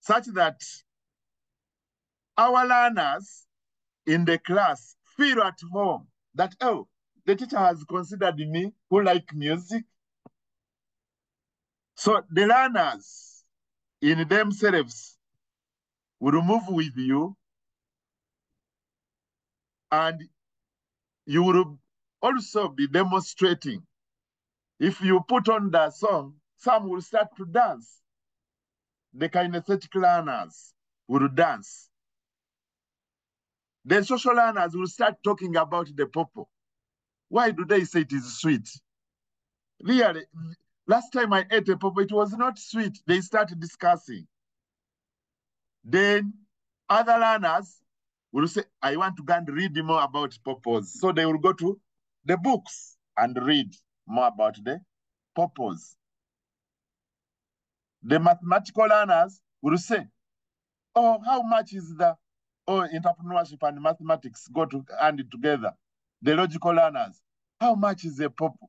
such that our learners in the class feel at home that, oh, the teacher has considered me who like music. So the learners in themselves will move with you, and you will also be demonstrating. If you put on the song, some will start to dance. The kinesthetic learners will dance. The social learners will start talking about the purple. Why do they say it is sweet? Really, last time I ate a purple, it was not sweet. They started discussing. Then other learners will say, I want to go and read more about purples. So they will go to the books and read more about the purpose. The mathematical learners will say, oh, how much is the, oh, entrepreneurship and mathematics go to hand together. The logical learners, how much is a purple?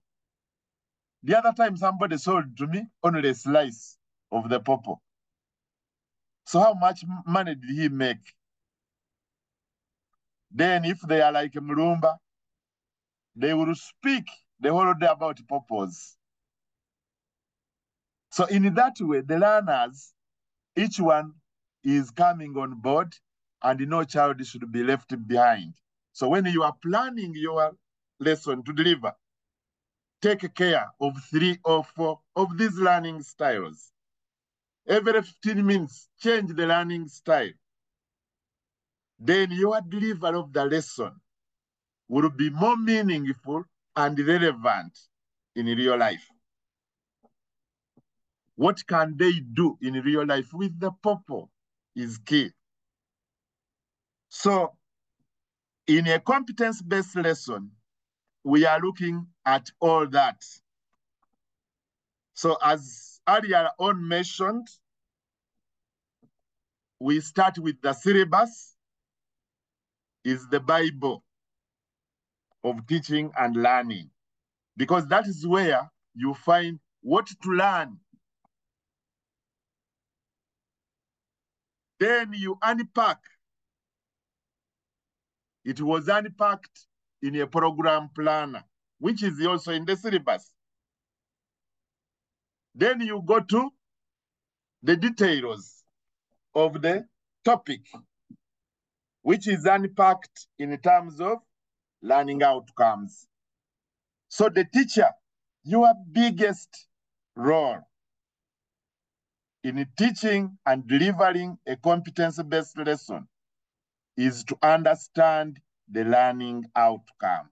The other time somebody sold to me only a slice of the purple. So how much money did he make? Then if they are like Mulumba, they will speak the whole day about purpose. So in that way, the learners, each one is coming on board, and no child should be left behind. So when you are planning your lesson to deliver, take care of 3 or 4 of these learning styles. Every 15 minutes, change the learning style. Then your delivery of the lesson will be more meaningful and relevant in real life. What can they do in real life with the purpose is key. So in a competence-based lesson, we are looking at all that. So as earlier on mentioned, we start with the syllabus, is the Bible of teaching and learning, because that is where you find what to learn. Then you unpack. It was unpacked in a program planner, which is also in the syllabus. Then you go to the details of the topic, which is unpacked in terms of learning outcomes. So the teacher, your biggest role in teaching and delivering a competence-based lesson is to understand the learning outcome.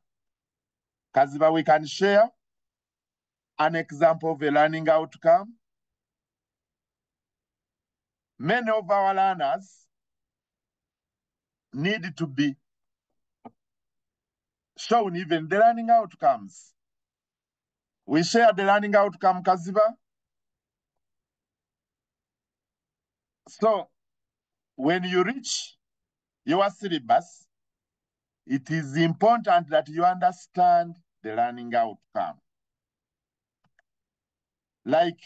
Kaziba, we can share an example of a learning outcome. Many of our learners need to be shown even the learning outcomes. We share the learning outcome, Kaziba. So when you reach your syllabus, it is important that you understand the learning outcome. Like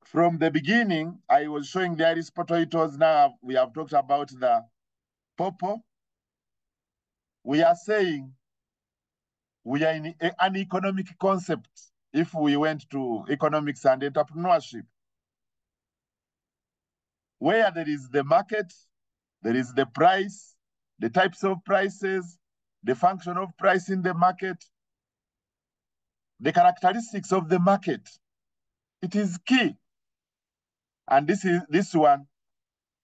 from the beginning, I was showing the iris potatoes. Now we have talked about the purple. We are saying we are in an economic concept. If we went to economics and entrepreneurship, where there is the market, there is the price, the types of prices, the function of price in the market, the characteristics of the market. It is key. And this one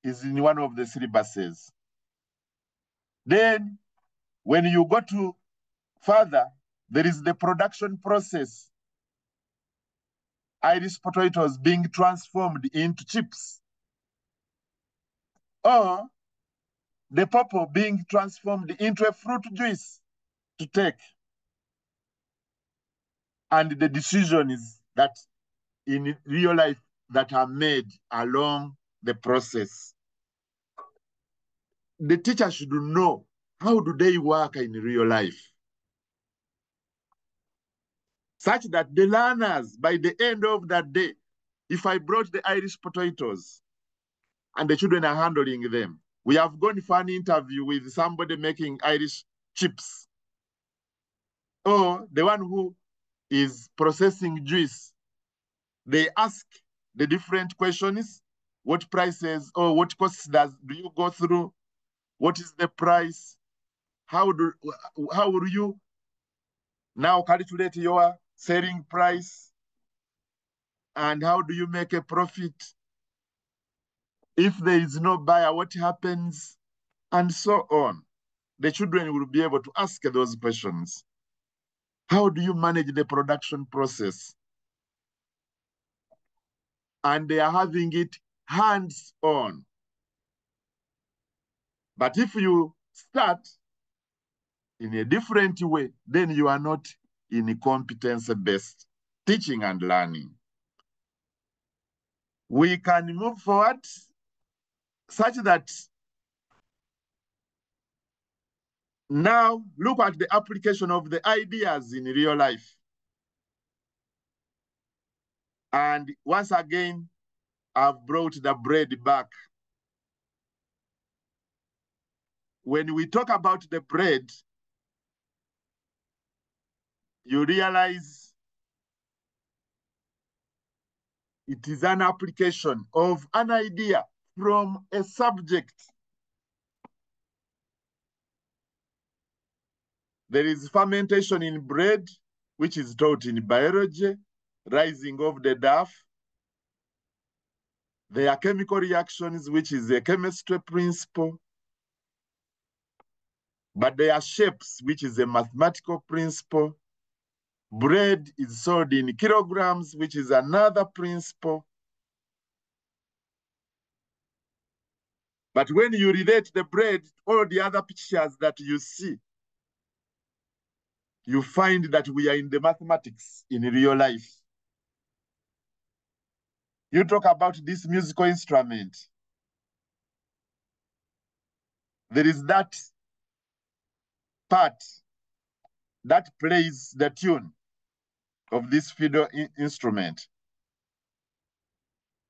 is in one of the syllabuses. Then when you go to further, there is the production process. Iris potatoes being transformed into chips, or the purple being transformed into a fruit juice to take. And the decision is that in real life that are made along the process. The teacher should know, how do they work in real life? Such that the learners, by the end of that day, if I brought the Irish potatoes and the children are handling them, we have gone for an interview with somebody making Irish chips, or the one who is processing juice. They ask the different questions: what prices or what costs do you go through? What is the price? How will you now calculate your selling price? And how do you make a profit? If there is no buyer, what happens? And so on. The children will be able to ask those questions. How do you manage the production process? And they are having it hands-on. But if you start in a different way, then you are not in a competence-based teaching and learning. We can move forward such that now look at the application of the ideas in real life. And once again, I've brought the bread back. When we talk about the bread, you realize it is an application of an idea from a subject. There is fermentation in bread, which is taught in biology, rising of the dove. There are chemical reactions, which is a chemistry principle. But there are shapes, which is a mathematical principle. Bread is sold in kilograms, which is another principle. But when you relate the bread, all the other pictures that you see, you find that we are in the mathematics in real life. You talk about this musical instrument. There is that part that plays the tune of this fiddle instrument.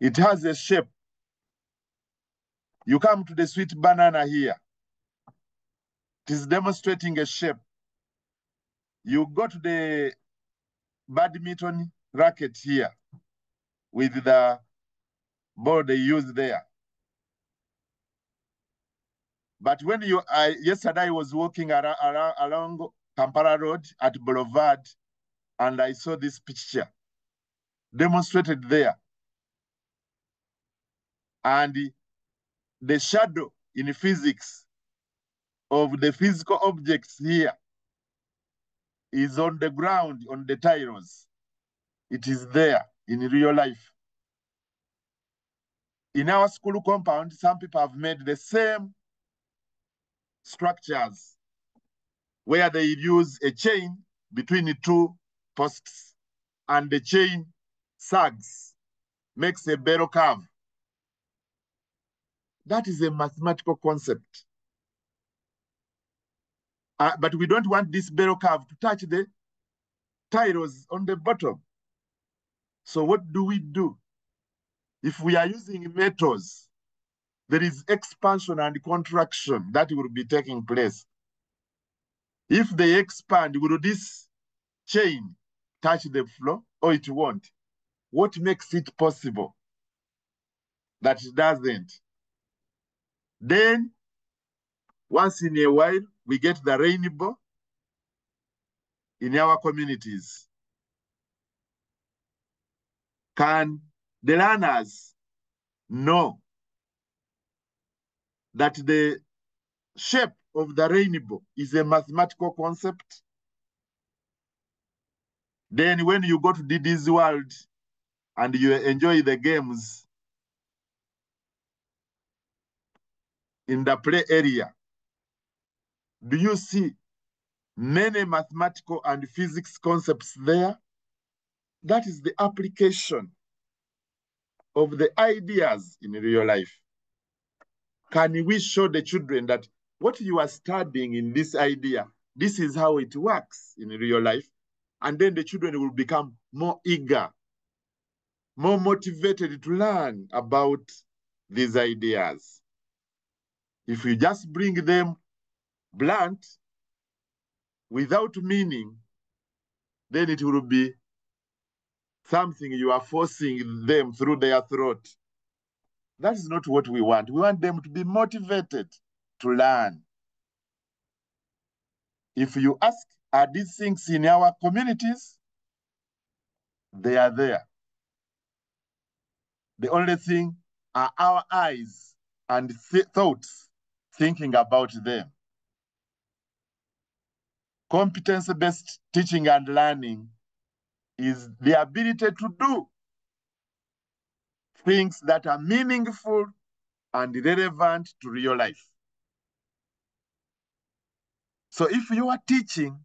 It has a shape. You come to the sweet banana here. It is demonstrating a shape. You go to the badminton racket here with the ball they use there. But when yesterday I was walking along Kampala Road at Boulevard, and I saw this picture demonstrated there. And the shadow in physics of the physical objects here is on the ground, on the tiles. It is there in real life. In our school compound, some people have made the same structures where they use a chain between the two posts, and the chain sags, makes a bell curve. That is a mathematical concept. But we don't want this bell curve to touch the tiles on the bottom. So what do we do? If we are using metals, there is expansion and contraction that will be taking place. If they expand, will this chain touch the floor or it won't? What makes it possible that it doesn't? Then, once in a while, we get the rainbow in our communities. Can the learners know that the shape of the rainbow is a mathematical concept? Then when you go to Didi's world and you enjoy the games in the play area, do you see many mathematical and physics concepts there? That is the application of the ideas in real life. Can we show the children that what you are studying in this idea, this is how it works in real life? And then the children will become more eager, more motivated to learn about these ideas. If you just bring them blunt, without meaning, then it will be something you are forcing them through their throat. That is not what we want. We want them to be motivated to learn. If you ask, are these things in our communities? They are there. The only thing are our eyes and thoughts thinking about them. Competence-based teaching and learning is the ability to do things that are meaningful and relevant to real life. So if you are teaching,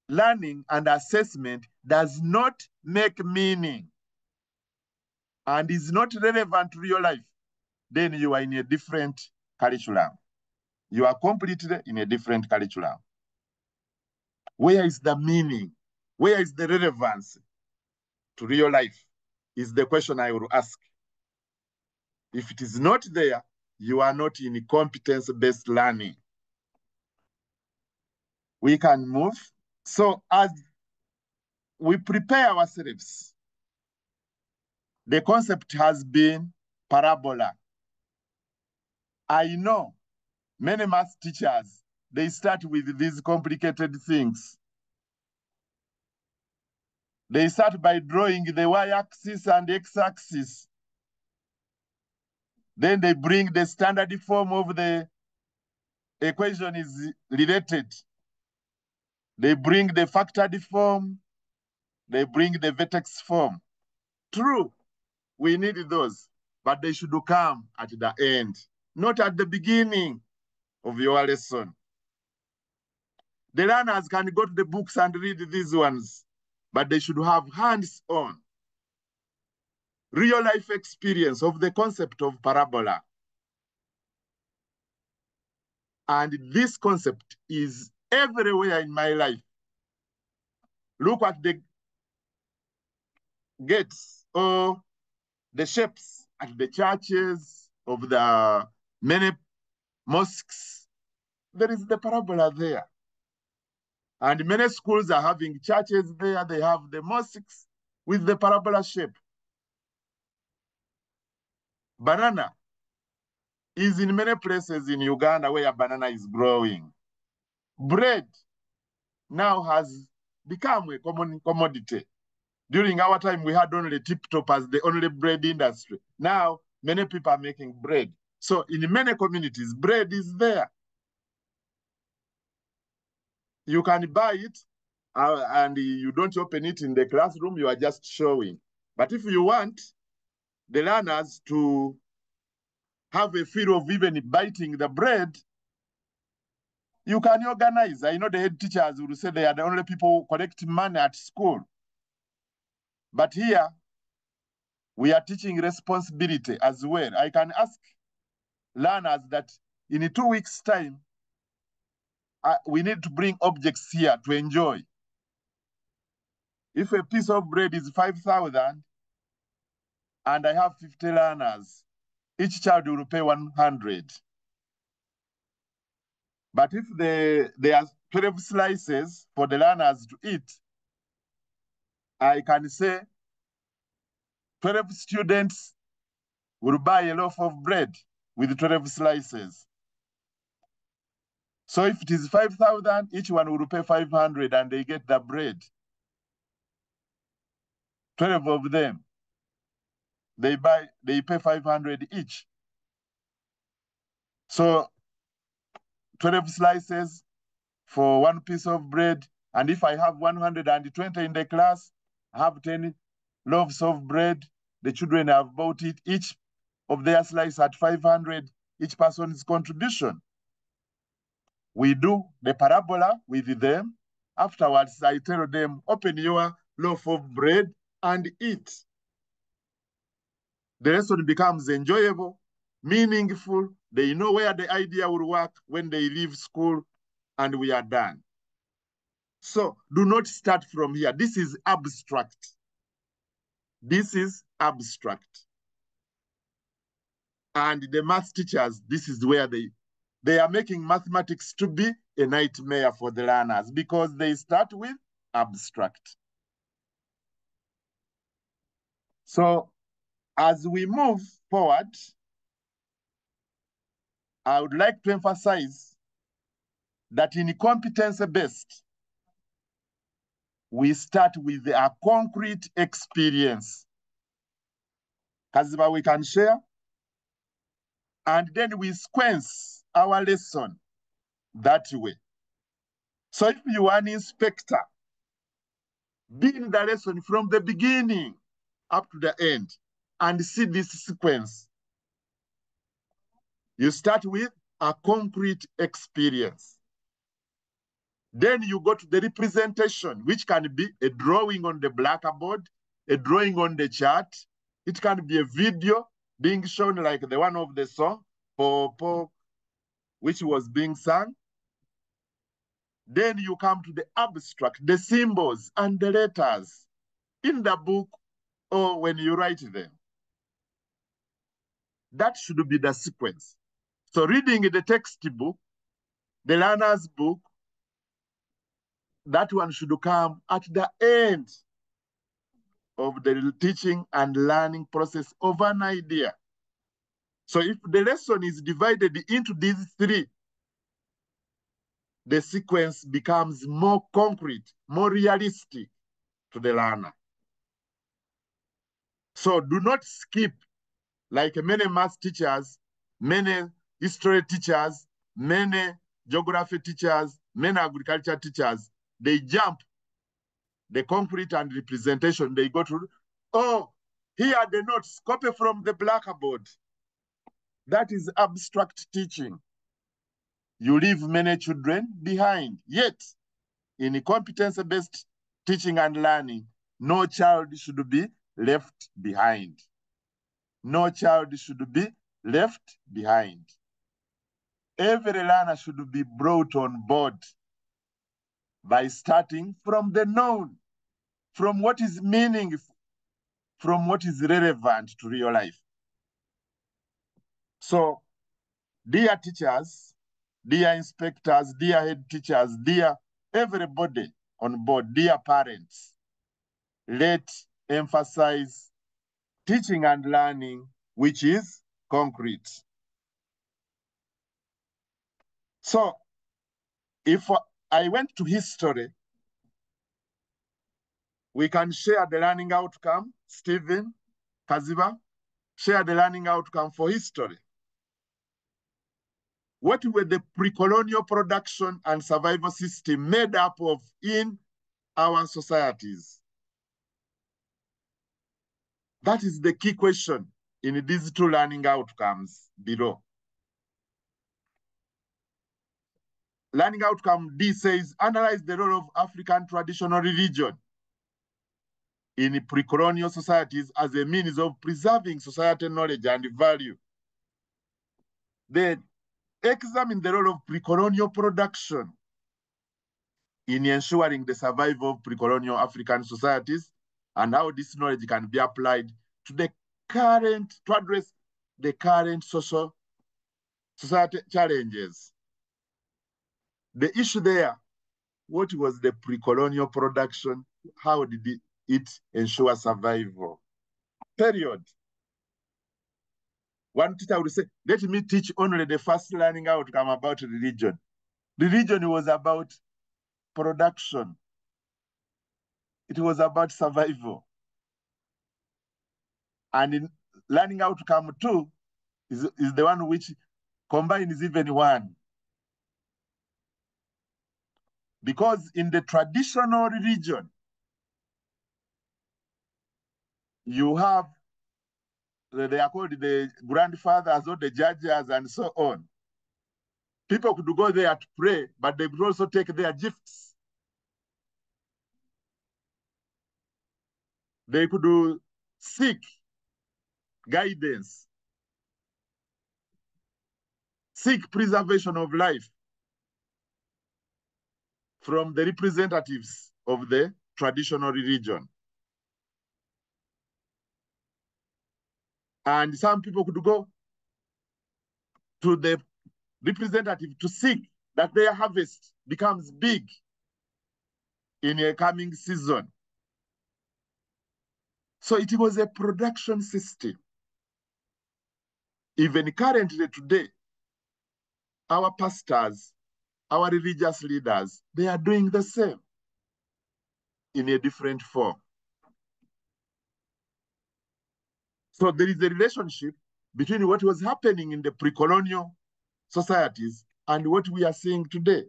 learning and assessment does not make meaning and is not relevant to real life, then you are in a different curriculum. You are completely in a different curriculum. Where is the meaning? Where is the relevance to real life is the question I will ask. If it is not there, you are not in competence-based learning. We can move. So as we prepare ourselves, the concept has been parabola. I know many math teachers, they start with these complicated things. They start by drawing the y-axis and x-axis. Then they bring the standard form of the equation is related. They bring the factored form. They bring the vertex form. True, we need those, but they should come at the end, not at the beginning of your lesson. The learners can go to the books and read these ones, but they should have hands-on, real-life experience of the concept of parabola. And this concept is everywhere in my life. Look at the gates or the shapes at the churches of the many mosques. There is the parabola there. And many schools are having churches there. They have the mosques with the parabola shape. Banana is in many places in Uganda where banana is growing. Bread now has become a common commodity. During our time, we had only Tip-Top as the only bread industry. Now, many people are making bread. So in many communities, bread is there. You can buy it and you don't open it in the classroom, you are just showing. But if you want the learners to have a feel of even biting the bread, you can organize. I know the head teachers will say they are the only people collecting money at school. But here, we are teaching responsibility as well. I can ask learners that in 2 weeks' time, we need to bring objects here to enjoy. If a piece of bread is 5,000 and I have 50 learners, each child will pay 100. But if there are 12 slices for the learners to eat, I can say 12 students will buy a loaf of bread with 12 slices. So if it is 5,000, each one will pay 500 and they get the bread. 12 of them, they pay 500 each. So 12 slices for one piece of bread. And if I have 120 in the class, I have 10 loaves of bread. The children have bought it, each of their slice at 500, each person's contribution. We do the parabola with them. Afterwards, I tell them, open your loaf of bread and eat. The lesson becomes enjoyable, meaningful. They know where the idea will work when they leave school, and we are done. So do not start from here. This is abstract. This is abstract. And the math teachers, this is where they are making mathematics to be a nightmare for the learners because they start with abstract. So as we move forward, I would like to emphasize that in competency-based, we start with a concrete experience. Kaziba, we can share. And then we sequence our lesson that way. So if you are an inspector, be in the lesson from the beginning up to the end and see this sequence. You start with a concrete experience. Then you go to the representation, which can be a drawing on the blackboard, a drawing on the chart. It can be a video being shown like the one of the song, Po, which was being sung. Then you come to the abstract, the symbols and the letters in the book or when you write them. That should be the sequence. So reading the textbook, the learner's book, that one should come at the end of the teaching and learning process of an idea. So if the lesson is divided into these three, the sequence becomes more concrete, more realistic to the learner. So do not skip like many math teachers, many history teachers, many geography teachers, many agriculture teachers. They jump the concrete and representation. They go to, oh, here are the notes, copy from the blackboard. That is abstract teaching. You leave many children behind. Yet, in competence-based teaching and learning, no child should be left behind. No child should be left behind. Every learner should be brought on board by starting from the known, from what is meaningful, from what is relevant to real life. So, dear teachers, dear inspectors, dear head teachers, dear everybody on board, dear parents, let's emphasize teaching and learning, which is concrete. So, if I went to history, we can share the learning outcome. Stephen, Kaziba, share the learning outcome for history. What were the pre-colonial production and survival system made up of in our societies? That is the key question in these two learning outcomes below. Learning outcome D says, analyze the role of African traditional religion in pre-colonial societies as a means of preserving societal knowledge and value. Then examine the role of pre-colonial production in ensuring the survival of pre-colonial African societies and how this knowledge can be applied to the current, to address the current society challenges. The issue there, what was the pre-colonial production? How did it ensure survival? Period. One teacher would say, let me teach only the first learning outcome about religion. Religion was about production. It was about survival. And in learning outcome 2 is the one which combines even one. Because in the traditional religion, you have, they are called the grandfathers or the judges and so on. People could go there to pray, but they would also take their gifts. They could seek guidance, seek preservation of life from the representatives of the traditional religion. And some people could go to the representative to seek that their harvest becomes big in a coming season. So it was a production system. Even currently today, our pastors, our religious leaders, they are doing the same in a different form. So there is a relationship between what was happening in the pre-colonial societies and what we are seeing today.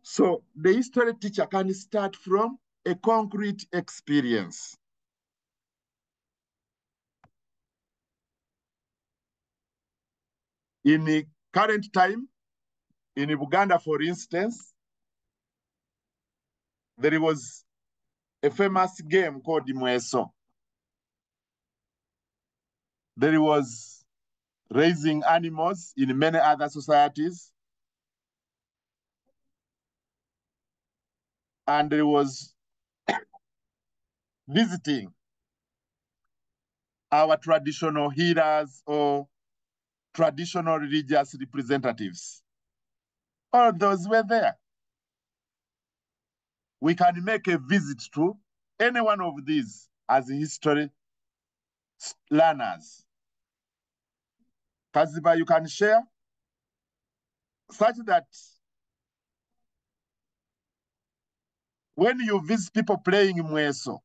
So the history teacher can start from a concrete experience. In the current time, in Uganda, for instance, there was a famous game called Mweso. There was raising animals in many other societies. And there was visiting our traditional healers or traditional religious representatives. All those were there. We can make a visit to any one of these as history learners. Kaziba, you can share such that when you visit people playing Mweso,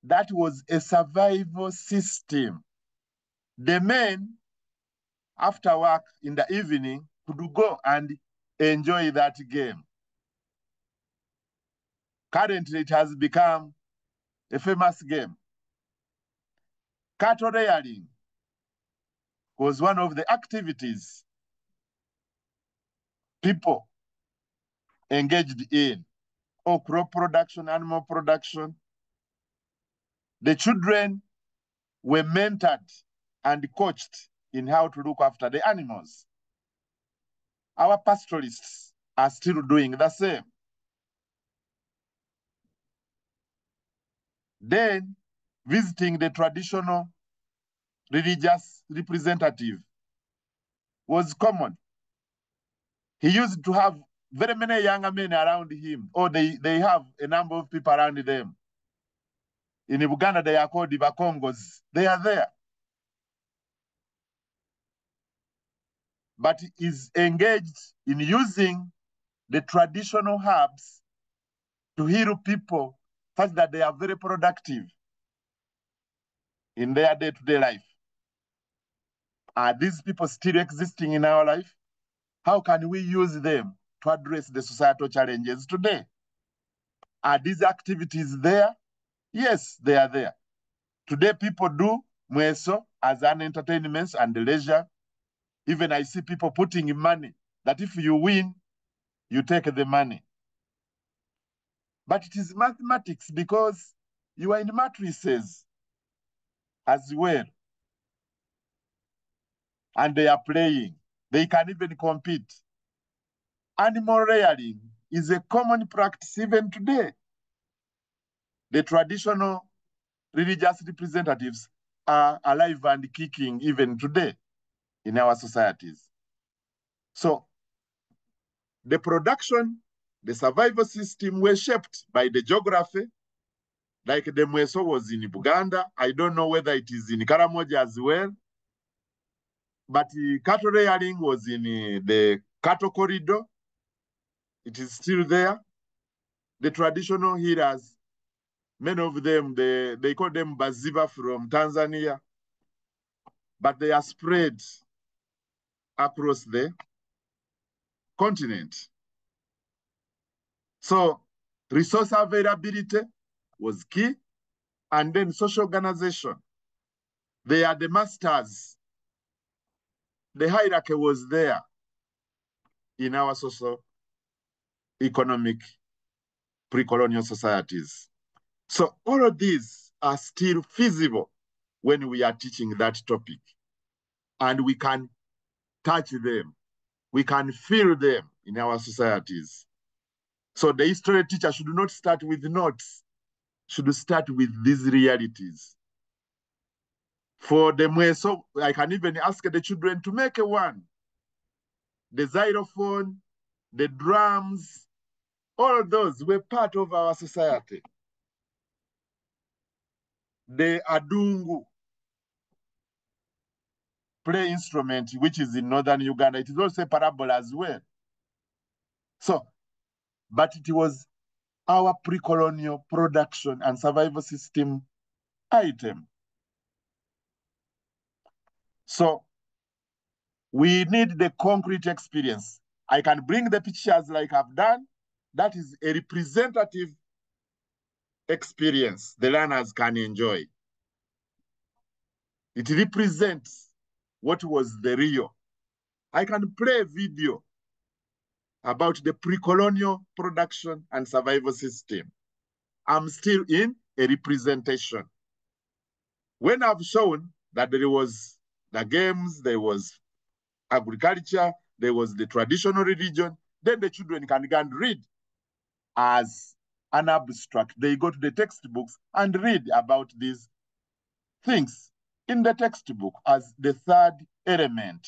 That was a survival system. The men, after work in the evening, could go and enjoy that game. Currently, it has become a famous game. Cattle rearing was one of the activities people engaged in, or crop production, animal production. The children were mentored and coached in how to look after the animals. Our pastoralists are still doing the same. Then, visiting the traditional religious representative was common. He used to have very many younger men around him, or they have a number of people around them. In Uganda, they are called the Bakongos. They are there. But is engaged in using the traditional herbs to heal people such that they are very productive in their day-to-day life. Are these people still existing in our life? How can we use them to address the societal challenges today? Are these activities there? Yes, they are there. Today, people do mweso as an entertainment and leisure. Even I see people putting money that if you win, you take the money. But it is mathematics because you are in matrices as well. And they are playing. They can even compete. Animal rearing is a common practice even today. The traditional religious representatives are alive and kicking even today in our societies. So the production, the survival system were shaped by the geography, like the Mweso was in Buganda. I don't know whether it is in Karamoja as well, but the cattle rearing was in the cattle corridor. It is still there. The traditional healers, many of them, they call them Baziba from Tanzania, but they are spread across the continent. So resource availability was key, and then social organization. They are the masters. The hierarchy was there in our social economic pre-colonial societies. So all of these are still feasible when we are teaching that topic, and we can touch them. We can feel them in our societies. So the history teacher should not start with notes, should start with these realities. For the Mweso, I can even ask the children to make one. The xylophone, the drums, all of those were part of our society. The adungu, play instrument, which is in northern Uganda, it is also a parable as well. So, but it was our pre-colonial production and survival system item. So we need the concrete experience. I can bring the pictures like I've done. That is a representative experience the learners can enjoy. It represents what was the real. I can play a video about the pre-colonial production and survival system. I'm still in a representation. When I've shown that there was the games, there was agriculture, there was the traditional religion, then the children can go and read as an abstract. They go to the textbooks and read about these things in the textbook as the third element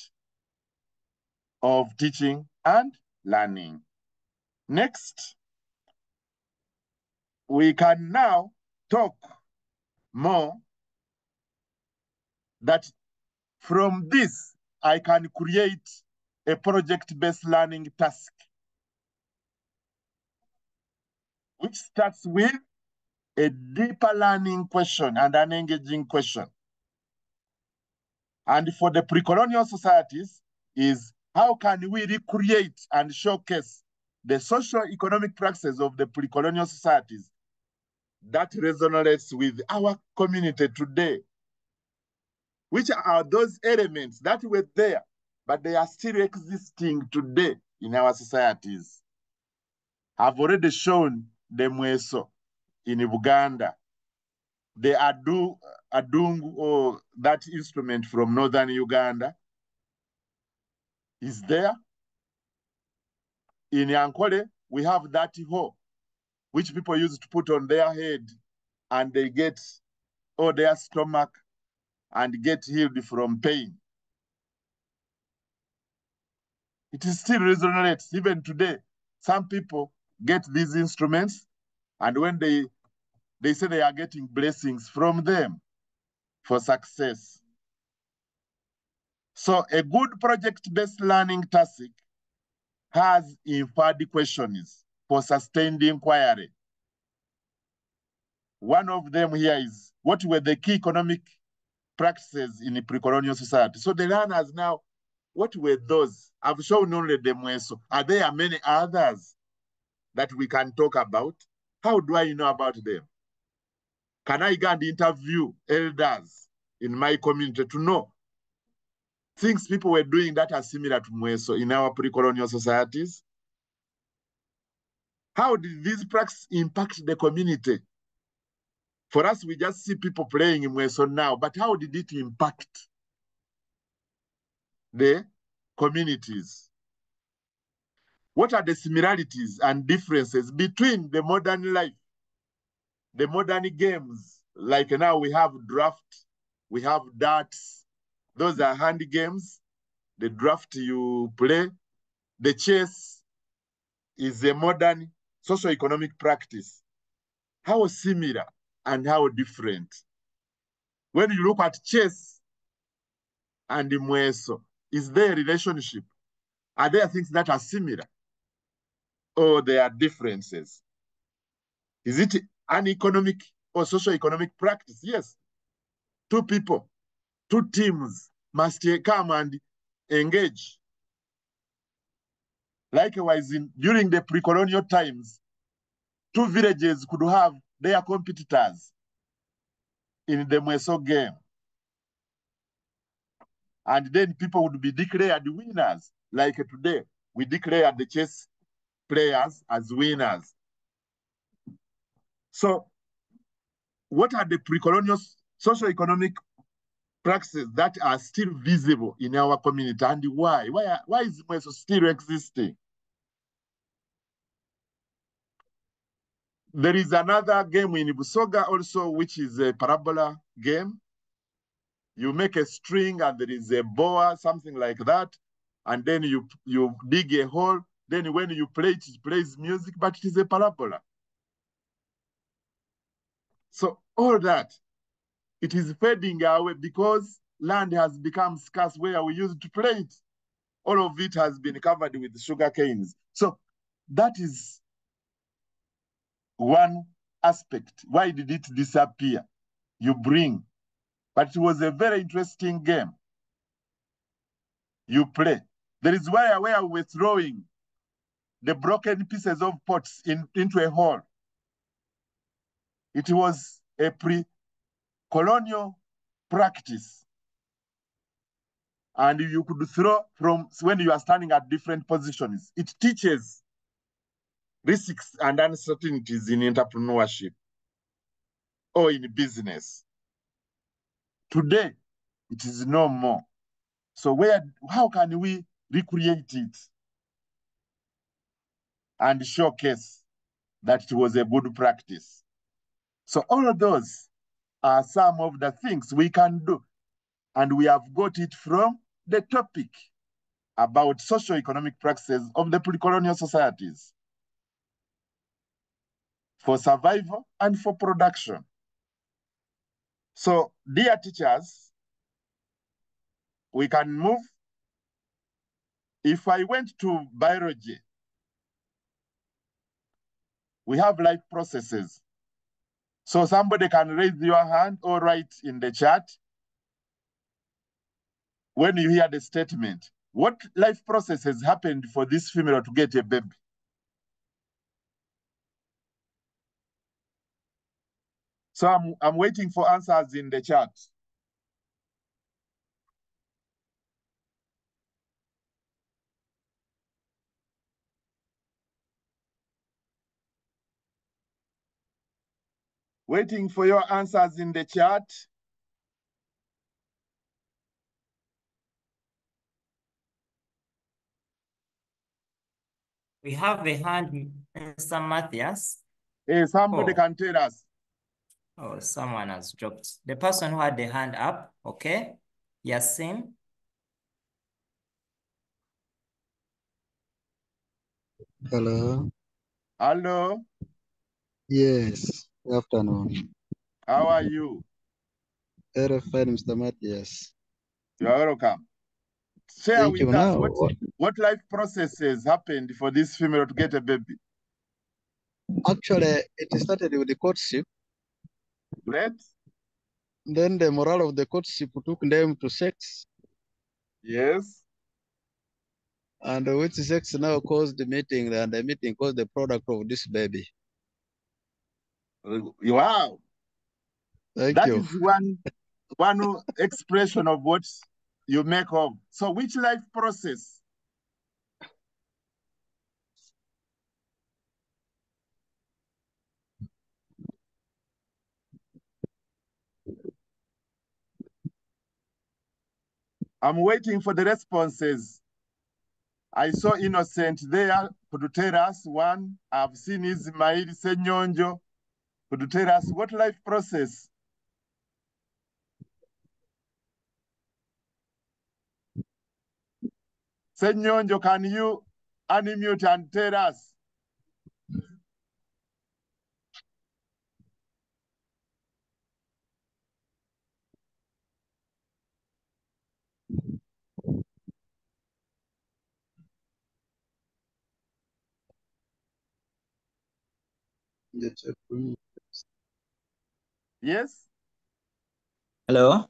of teaching and learning. Next, we can now talk more that from this, I can create a project-based learning task, which starts with a deeper learning question and an engaging question. And for the pre-colonial societies is how can we recreate and showcase the socio-economic practices of the pre-colonial societies that resonates with our community today? Which are those elements that were there, but they are still existing today in our societies? I've already shown the mweso in Uganda, the adungu, or that instrument from northern Uganda is there. In Yankole, we have that hoe, which people use to put on their head and they get, or their stomach, and get healed from pain. It is still resonates even today. Some people get these instruments, and when they say they are getting blessings from them for success. So a good project-based learning task has inferred questions for sustained inquiry. One of them here is, what were the key economic practices in the pre-colonial society? So the learners now, what were those? I've shown only the mweso. Are there many others that we can talk about? How do I know about them? Can I go and interview elders in my community to know things people were doing that are similar to mweso in our pre-colonial societies? How did these practices impact the community? For us, we just see people playing mweso now, but how did it impact the communities? What are the similarities and differences between the modern life, the modern games? Like now we have draft, we have darts. Those are hand games. The draft you play. The chess is a modern socio-economic practice. How similar and how different? When you look at chess and the mweso, is there a relationship? Are there things that are similar? Or there are differences? Is it an economic or socio-economic practice? Yes. Two people, two teams must come and engage. Likewise, during the pre-colonial times, two villages could have their competitors in the mweso game. And then people would be declared winners. Like today, we declare the chess players as winners. So what are the pre-colonial socio-economic practices that are still visible in our community, and why? Why is mweso still existing? There is another game in Busoga also, which is a parabola game. You make a string and there is a boa, something like that. And then you dig a hole. Then when you play it, it plays music, but it is a parabola. So all that, it is fading away because land has become scarce where we used to play it. All of it has been covered with sugar canes. So that is one aspect. Why did it disappear? You bring, but it was a very interesting game. You play. There is where we're throwing the broken pieces of pots into a hole. It was a pre-colonial practice. And you could throw from when you are standing at different positions. It teaches risks and uncertainties in entrepreneurship or in business. Today, it is no more. So how can we recreate it and showcase that it was a good practice? So all of those are some of the things we can do. And we have got it from the topic about socio-economic practices of the pre-colonial societies for survival and for production. So, dear teachers, we can move. If I went to biology, we have life processes. So somebody can raise your hand or write in the chat when you hear the statement. What life process has happened for this female to get a baby? So I'm waiting for answers in the chat. Waiting for your answers in the chat. We have a hand, Mr. Mathias. Hey, somebody can tell us. Oh, someone has dropped. The person who had the hand up, okay? Yasin. Hello. Hello. Yes. Good afternoon. How are you? Very fine, Mr. Mathias. You are welcome. Share Thank with you. us Now, what life processes happened for this female to get a baby. actually, it started with the courtship. Great. Then the morale of the courtship took them to sex. Yes. And which sex now caused the meeting, and the meeting caused the product of this baby. Wow. Thank That you. is one expression of what you make of. So which life process? I'm waiting for the responses. I saw Innocent there. Could you tell us one? I've seen Ismail Senyonjo. Could you tell us what life process? Senyonjo, can you unmute and tell us? Yes? Hello?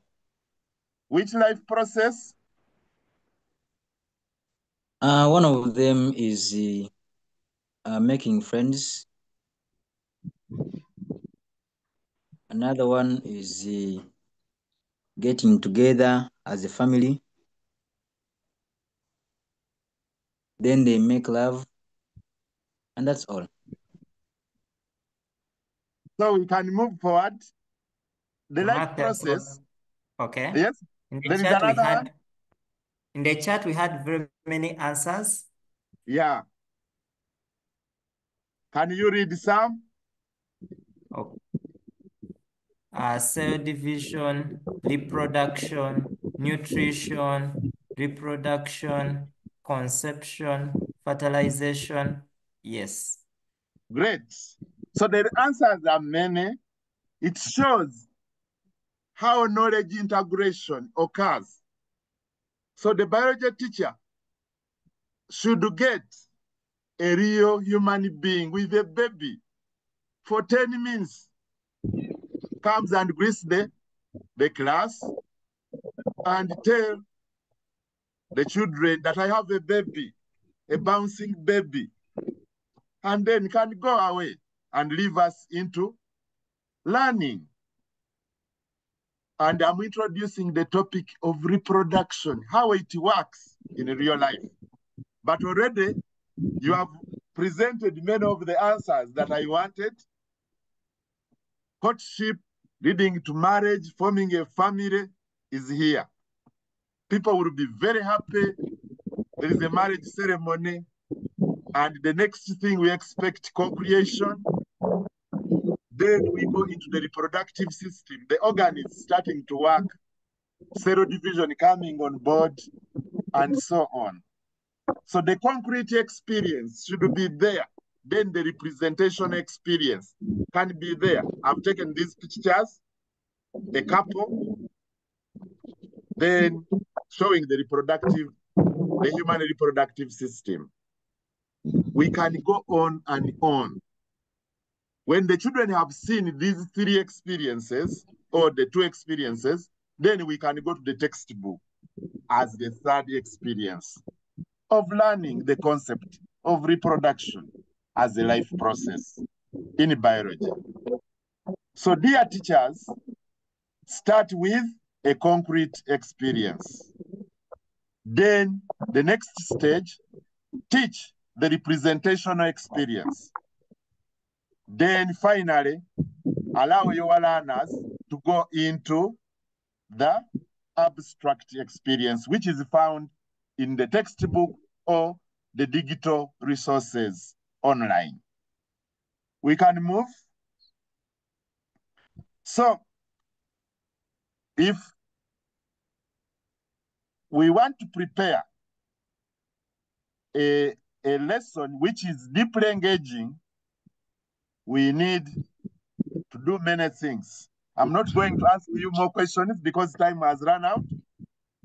Which life process? One of them is making friends. Another one is getting together as a family. Then they make love. And that's all. So we can move forward. The life Mathias, process. okay. Yes? In the There is chat we another had one? in the chat we had very many answers. Yeah. Can you read some? Okay. Cell division, reproduction, nutrition, reproduction, conception, fertilization. Yes. Great. So the answers are many. It shows how knowledge integration occurs. So the biology teacher should get a real human being with a baby for 10 minutes, comes and greets the class and tell the children that I have a baby, a bouncing baby, and then can go away and leave us into learning. And I'm introducing the topic of reproduction, how it works in real life. But already you have presented many of the answers that I wanted. Courtship, leading to marriage, forming a family is here. People will be very happy. There is a marriage ceremony. And the next thing we expect, co-creation. Then we go into the reproductive system. The organ is starting to work, cell division coming on board, and so on. So the concrete experience should be there. Then the representation experience can be there. I've taken these pictures, a couple, then showing the human reproductive system. We can go on and on. When the children have seen these 3 experiences or the 2 experiences, then we can go to the textbook as the 3rd experience of learning the concept of reproduction as a life process in biology. So dear teachers, start with a concrete experience. Then the next stage, teach the representational experience. Then finally, allow your learners to go into the abstract experience, which is found in the textbook or the digital resources online. We can move. So if we want to prepare a lesson which is deeply engaging, we need to do many things. I'm not going to ask you more questions because time has run out.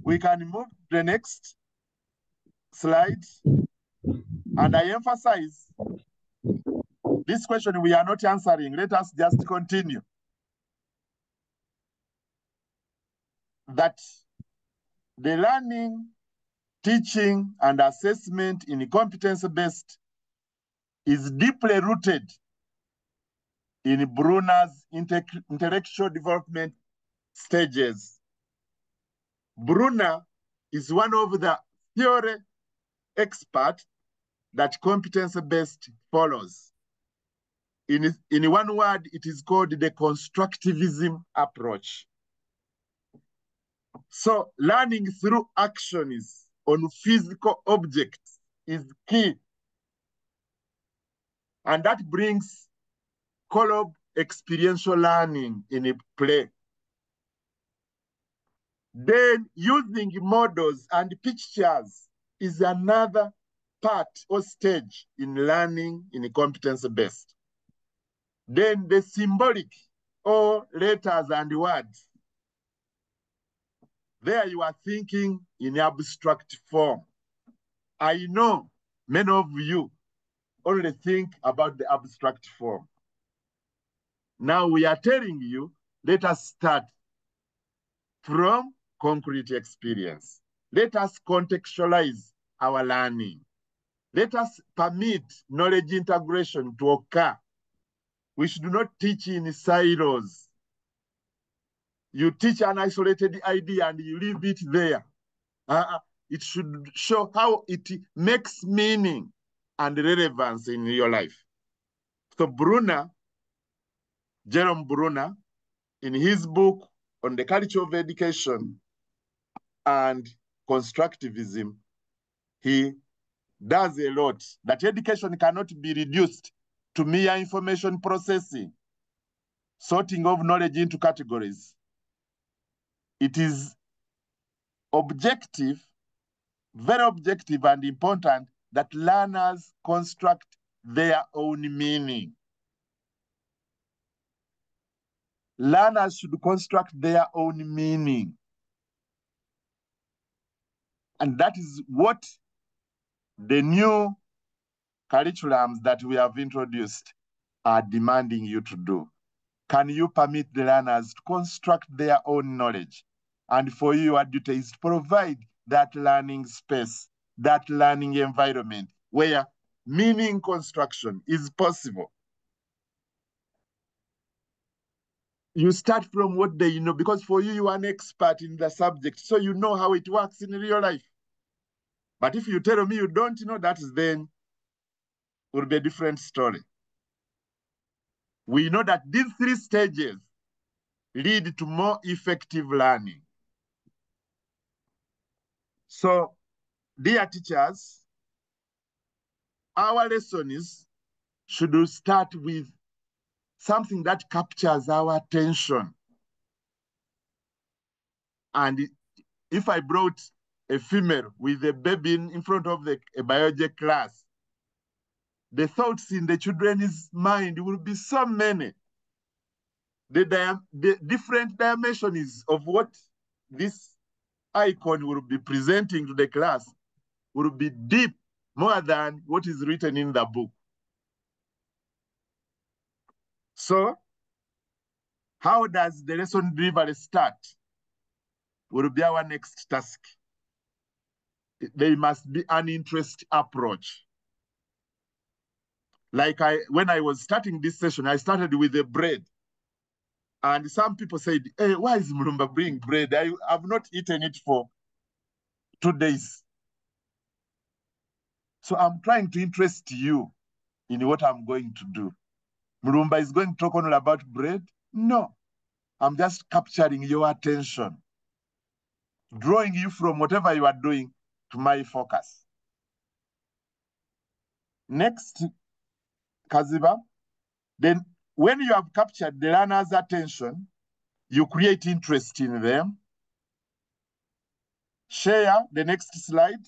We can move to the next slide. And I emphasize, this question we are not answering. Let us just continue. That the learning, teaching, and assessment in competence-based is deeply rooted in Bruner's intellectual development stages. Bruner is one of the theory experts that competence-based follows. In one word, it is called the constructivism approach. So learning through actions on physical objects is key. And that brings colloquial experiential learning in play. Then using models and pictures is another part or stage in learning in competence-based. Then the symbolic or letters and words. There you are thinking in abstract form. I know many of you only think about the abstract form. Now we are telling you, let us start from concrete experience. Let us contextualize our learning. Let us permit knowledge integration to occur. We should not teach in silos. You teach an isolated idea and you leave it there. It should show how it makes meaning and relevance in your life. So Bruner, Jerome Bruner, in his book on the culture of education and constructivism, he does a lot, that education cannot be reduced to mere information processing, sorting of knowledge into categories. It is objective, very objective and important that learners construct their own meaning. Learners should construct their own meaning. And that is what the new curriculums that we have introduced are demanding you to do. Can you permit the learners to construct their own knowledge? And for you, your duty is to provide that learning space, that learning environment where meaning construction is possible. You start from what they know, because for you, you are an expert in the subject, so you know how it works in real life. But if you tell me you don't know, that then will be a different story. We know that these 3 stages lead to more effective learning. So, dear teachers, our lessons should start with something that captures our attention. And if I brought a female with a baby in front of a biology class, the thoughts in the children's mind will be so many. The different dimensions of what this icon will be presenting to the class will be deep, more than what is written in the book. So how does the lesson delivery start? Will be our next task. There must be an interest approach. Like when I was starting this session, I started with the bread. And some people said, hey, why is Mulumba bringing bread? I have not eaten it for 2 days. So I'm trying to interest you in what I'm going to do. Mulumba is going to talk only about bread? No. I'm just capturing your attention, drawing you from whatever you are doing to my focus. Next, Kaziba, then when you have captured the learner's attention, you create interest in them. Share the next slide.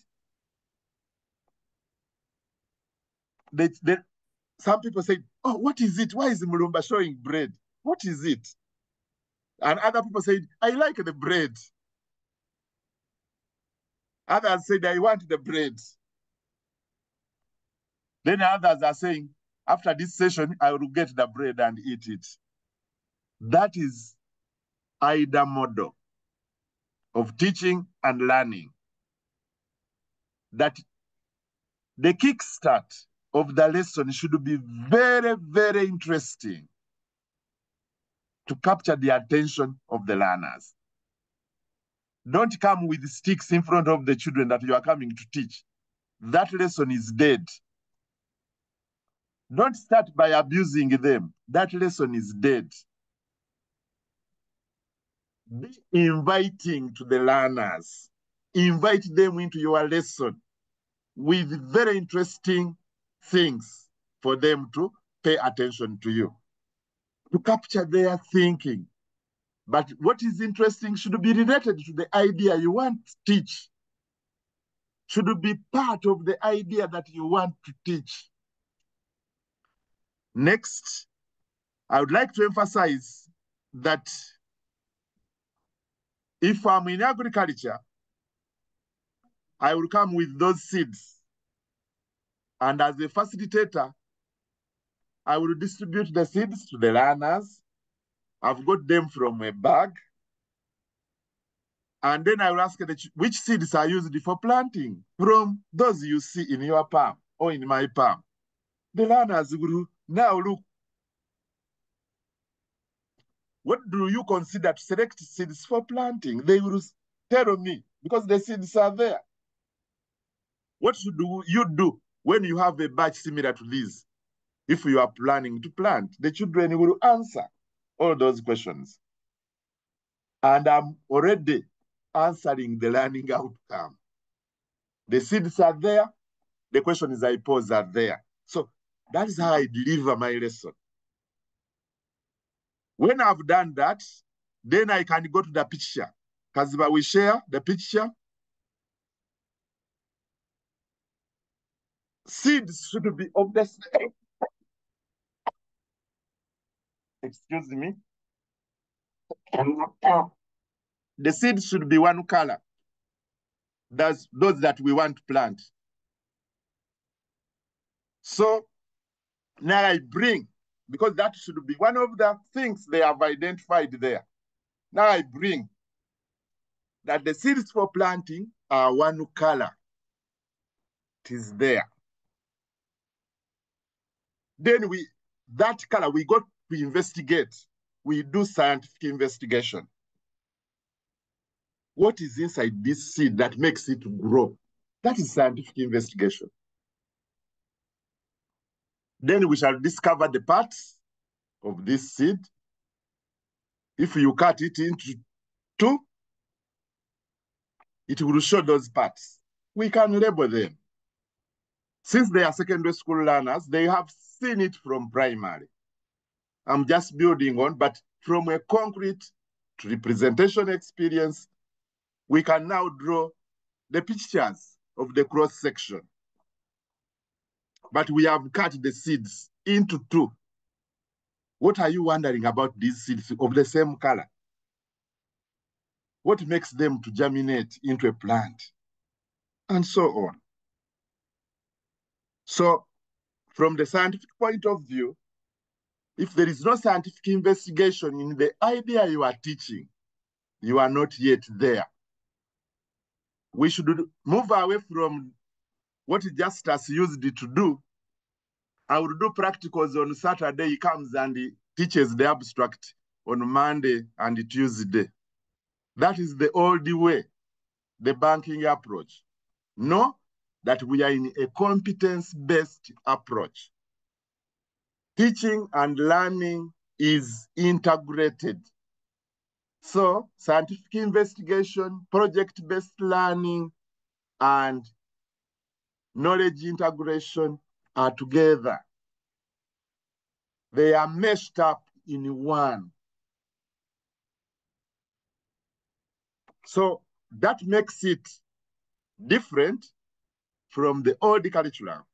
Some people say, oh, what is it? Why is Mulumba showing bread? What is it? And other people said, I like the bread. Others said, I want the bread. Then others are saying, after this session, I will get the bread and eat it. That is IDA model of teaching and learning. That the kickstart of the lesson should be very, very interesting to capture the attention of the learners. Don't come with sticks in front of the children that you are coming to teach. That lesson is dead. Don't start by abusing them. That lesson is dead. Be inviting to the learners. Invite them into your lesson with very interesting things for them to pay attention to you, to capture their thinking. But what is interesting should be related to the idea you want to teach, should be part of the idea that you want to teach. Next, I would like to emphasize that if I'm in agriculture, I will come with those seeds. And as a facilitator, I will distribute the seeds to the learners. I've got them from a bag. And then I will ask which seeds are used for planting from those you see in your palm or in my palm. The learners will now look, what do you consider to select seeds for planting? They will tell me because the seeds are there. What should you do when you have a batch similar to this? If you are planning to plant, the children will answer all those questions. And I'm already answering the learning outcome. The seeds are there. The questions I pose are there. So that is how I deliver my lesson. When I've done that, then I can go to the picture. Kaziba, we share the picture. Seeds should be of the same. Excuse me. The seeds should be one color. That's those that we want to plant. So now I bring, because that should be one of the things they have identified there. Now I bring that the seeds for planting are one color. It is there. Then that color, we got to investigate. We do scientific investigation. What is inside this seed that makes it grow? That is scientific investigation. Then we shall discover the parts of this seed. If you cut it into 2, it will show those parts. We can label them. Since they are secondary school learners, they have seen it from primary. I'm just building on, but from a concrete representation experience, we can now draw the pictures of the cross section. But we have cut the seeds into 2. What are you wondering about these seeds of the same color? What makes them to germinate into a plant? And so on. So from the scientific point of view, If there is no scientific investigation in the idea you are teaching, you are not yet there. We should move away from what Justus used to do. I will do practicals on Saturday. He comes and he teaches the abstract on Monday and Tuesday. That is the old way, the banking approach. Know that we are in a competence-based approach. Teaching and learning is integrated. So scientific investigation, project-based learning, and knowledge integration are together. They are meshed up in one. So that makes it different from the old curriculum.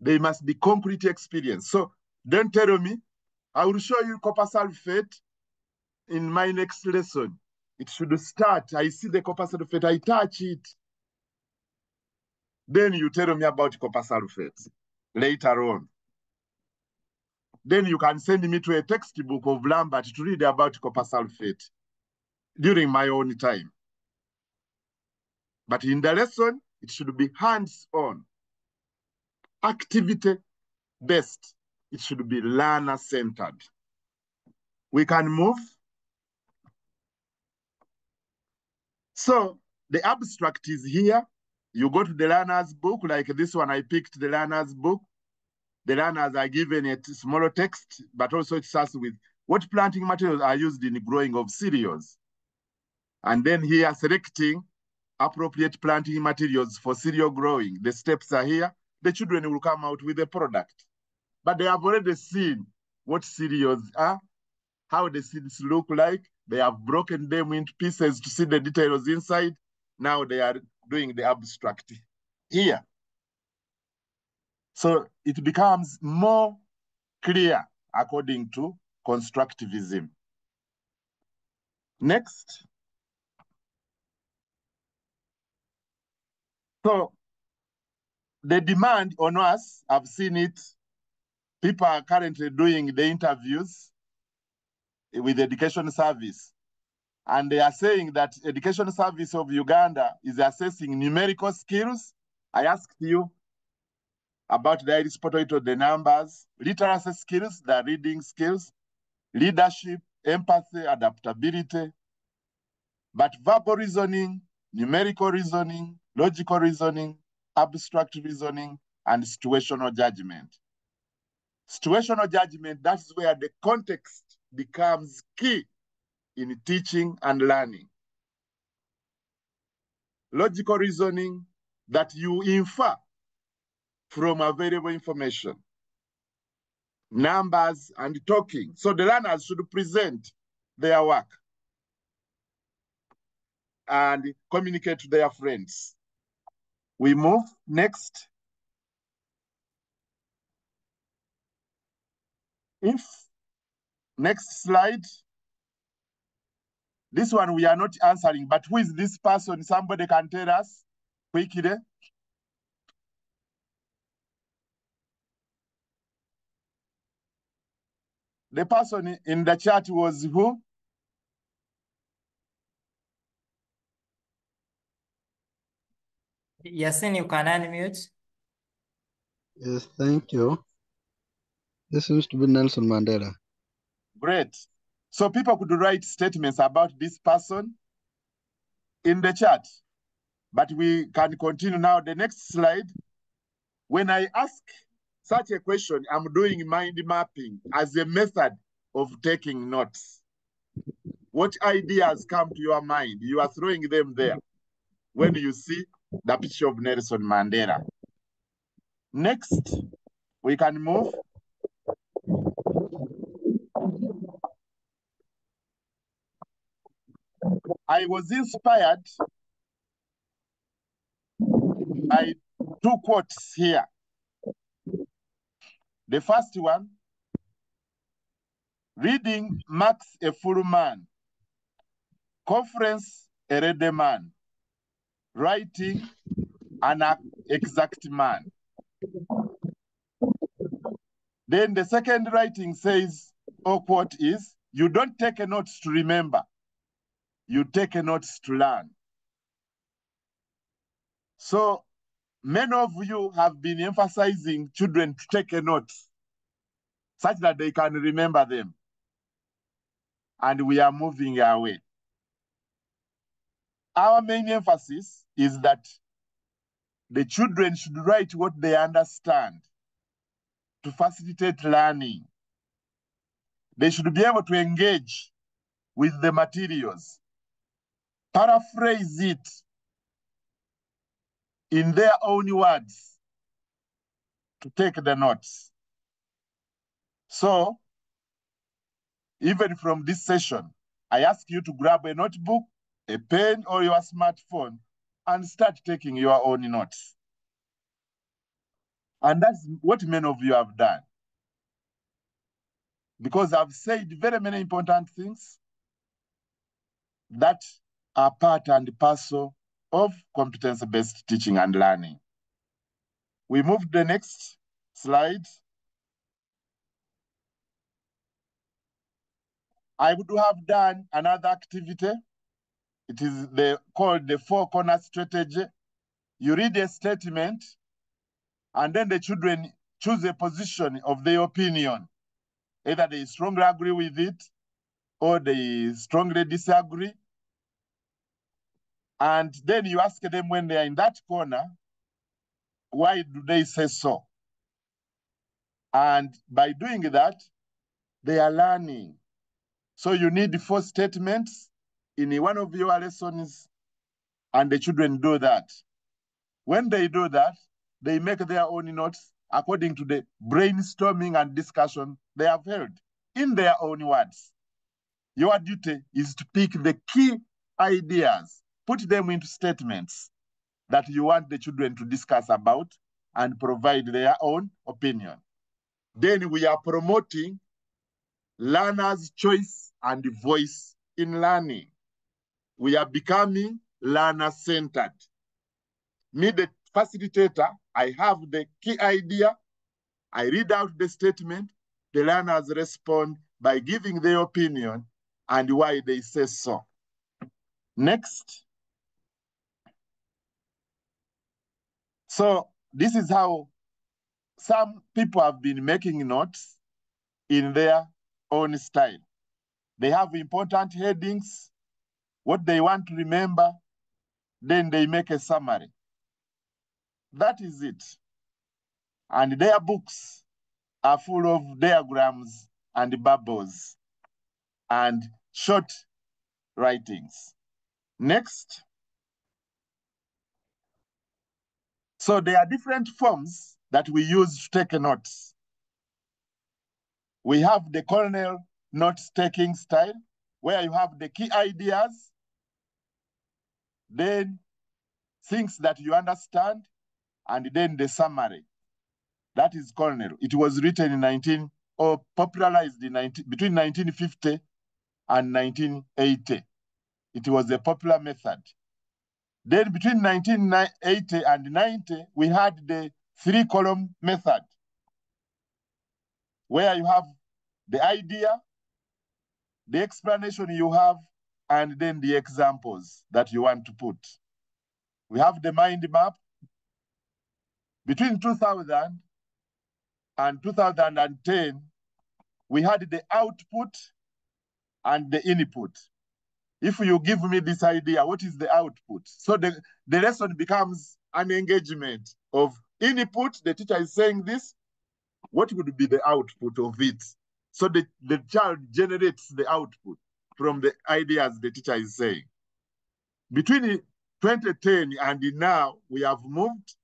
They must be concrete experience. So don't tell me, I will show you copper sulfate in my next lesson. It should start. I see the copper sulfate, I touch it. Then you tell me about copper sulfate later on. Then you can send me to a textbook of Lambert to read about copper sulfate during my own time. But in the lesson, it should be hands-on, activity-based. It should be learner-centered. We can move. So the abstract is here. You go to the learner's book, like this one, I picked the learner's book. The learners are given a smaller text, but also it starts with what planting materials are used in the growing of cereals. And then here, selecting appropriate planting materials for cereal growing. The steps are here. The children will come out with a product. But they have already seen what cereals are, how the seeds look like. They have broken them into pieces to see the details inside. Now they are doing the abstract here. So it becomes more clear according to constructivism. Next. So the demand on us, I've seen it. People are currently doing the interviews with the Education Service. And they are saying that Education Service of Uganda is assessing numerical skills. I asked you about the Aristotle, the numbers, literacy skills, the reading skills, leadership, empathy, adaptability. But verbal reasoning, numerical reasoning, logical reasoning, abstract reasoning, and situational judgment. Situational judgment, that's where the context becomes key in teaching and learning. Logical reasoning, that you infer from available information. Numbers and talking. So the learners should present their work and communicate to their friends. We move next. Next slide. This one we are not answering, but who is this person? Somebody can tell us quickly. The person in the chat was who? Yasin, you can unmute. Yes, thank you. This seems to be Nelson Mandela. Great. So people could write statements about this person in the chat, but we can continue now. The next slide. When I ask such a question, I'm doing mind mapping as a method of taking notes. What ideas come to your mind? You are throwing them there when you see the picture of Nelson Mandela. Next, we can move. I was inspired by two quotes here. The first one, reading makes a full man, conference a ready man, writing an exact man. Then the second writing says, or quote is, you don't take a note to remember, you take a note to learn. So many of you have been emphasizing children to take a note such that they can remember them. And we are moving our way. Our main emphasis is that the children should write what they understand to facilitate learning. They should be able to engage with the materials, paraphrase it in their own words to take the notes. So, even from this session, I ask you to grab a notebook, a pen, or your smartphone and start taking your own notes. And that's what many of you have done. Because I've said very many important things that are part and parcel of competence-based teaching and learning. We move to the next slide. I would have done another activity. It is called the four corner strategy. You read a statement, and then the children choose a position of their opinion. Either they strongly agree with it, or they strongly disagree. And then you ask them when they are in that corner, why do they say so? And by doing that, they are learning. So you need 4 statements in one of your lessons, and the children do that. When they do that, they make their own notes according to the brainstorming and discussion they have held in their own words. Your duty is to pick the key ideas, put them into statements that you want the children to discuss about and provide their own opinion. Then we are promoting learners' choice and voice in learning. We are becoming learner-centered. Me, the facilitator, I have the key idea, I read out the statement, the learners respond by giving their opinion and why they say so. Next. So this is how some people have been making notes in their own style. They have important headings, what they want to remember, then they make a summary. That is it. And their books are full of diagrams and bubbles and short writings. Next. So there are different forms that we use to take notes. We have the colonel note-taking style, where you have the key ideas, then things that you understand, and then the summary. That is colonel. It was written in popularized in between 1950 and 1980. It was a popular method. Then between 1980 and 90, we had the 3-column method, where you have the idea, the explanation you have, and then the examples that you want to put. We have the mind map. Between 2000 and 2010, we had the output and the input. If you give me this idea, what is the output? So the lesson becomes an engagement of input. The teacher is saying this. What would be the output of it? So the child generates the output from the ideas the teacher is saying. Between 2010 and now, we have moved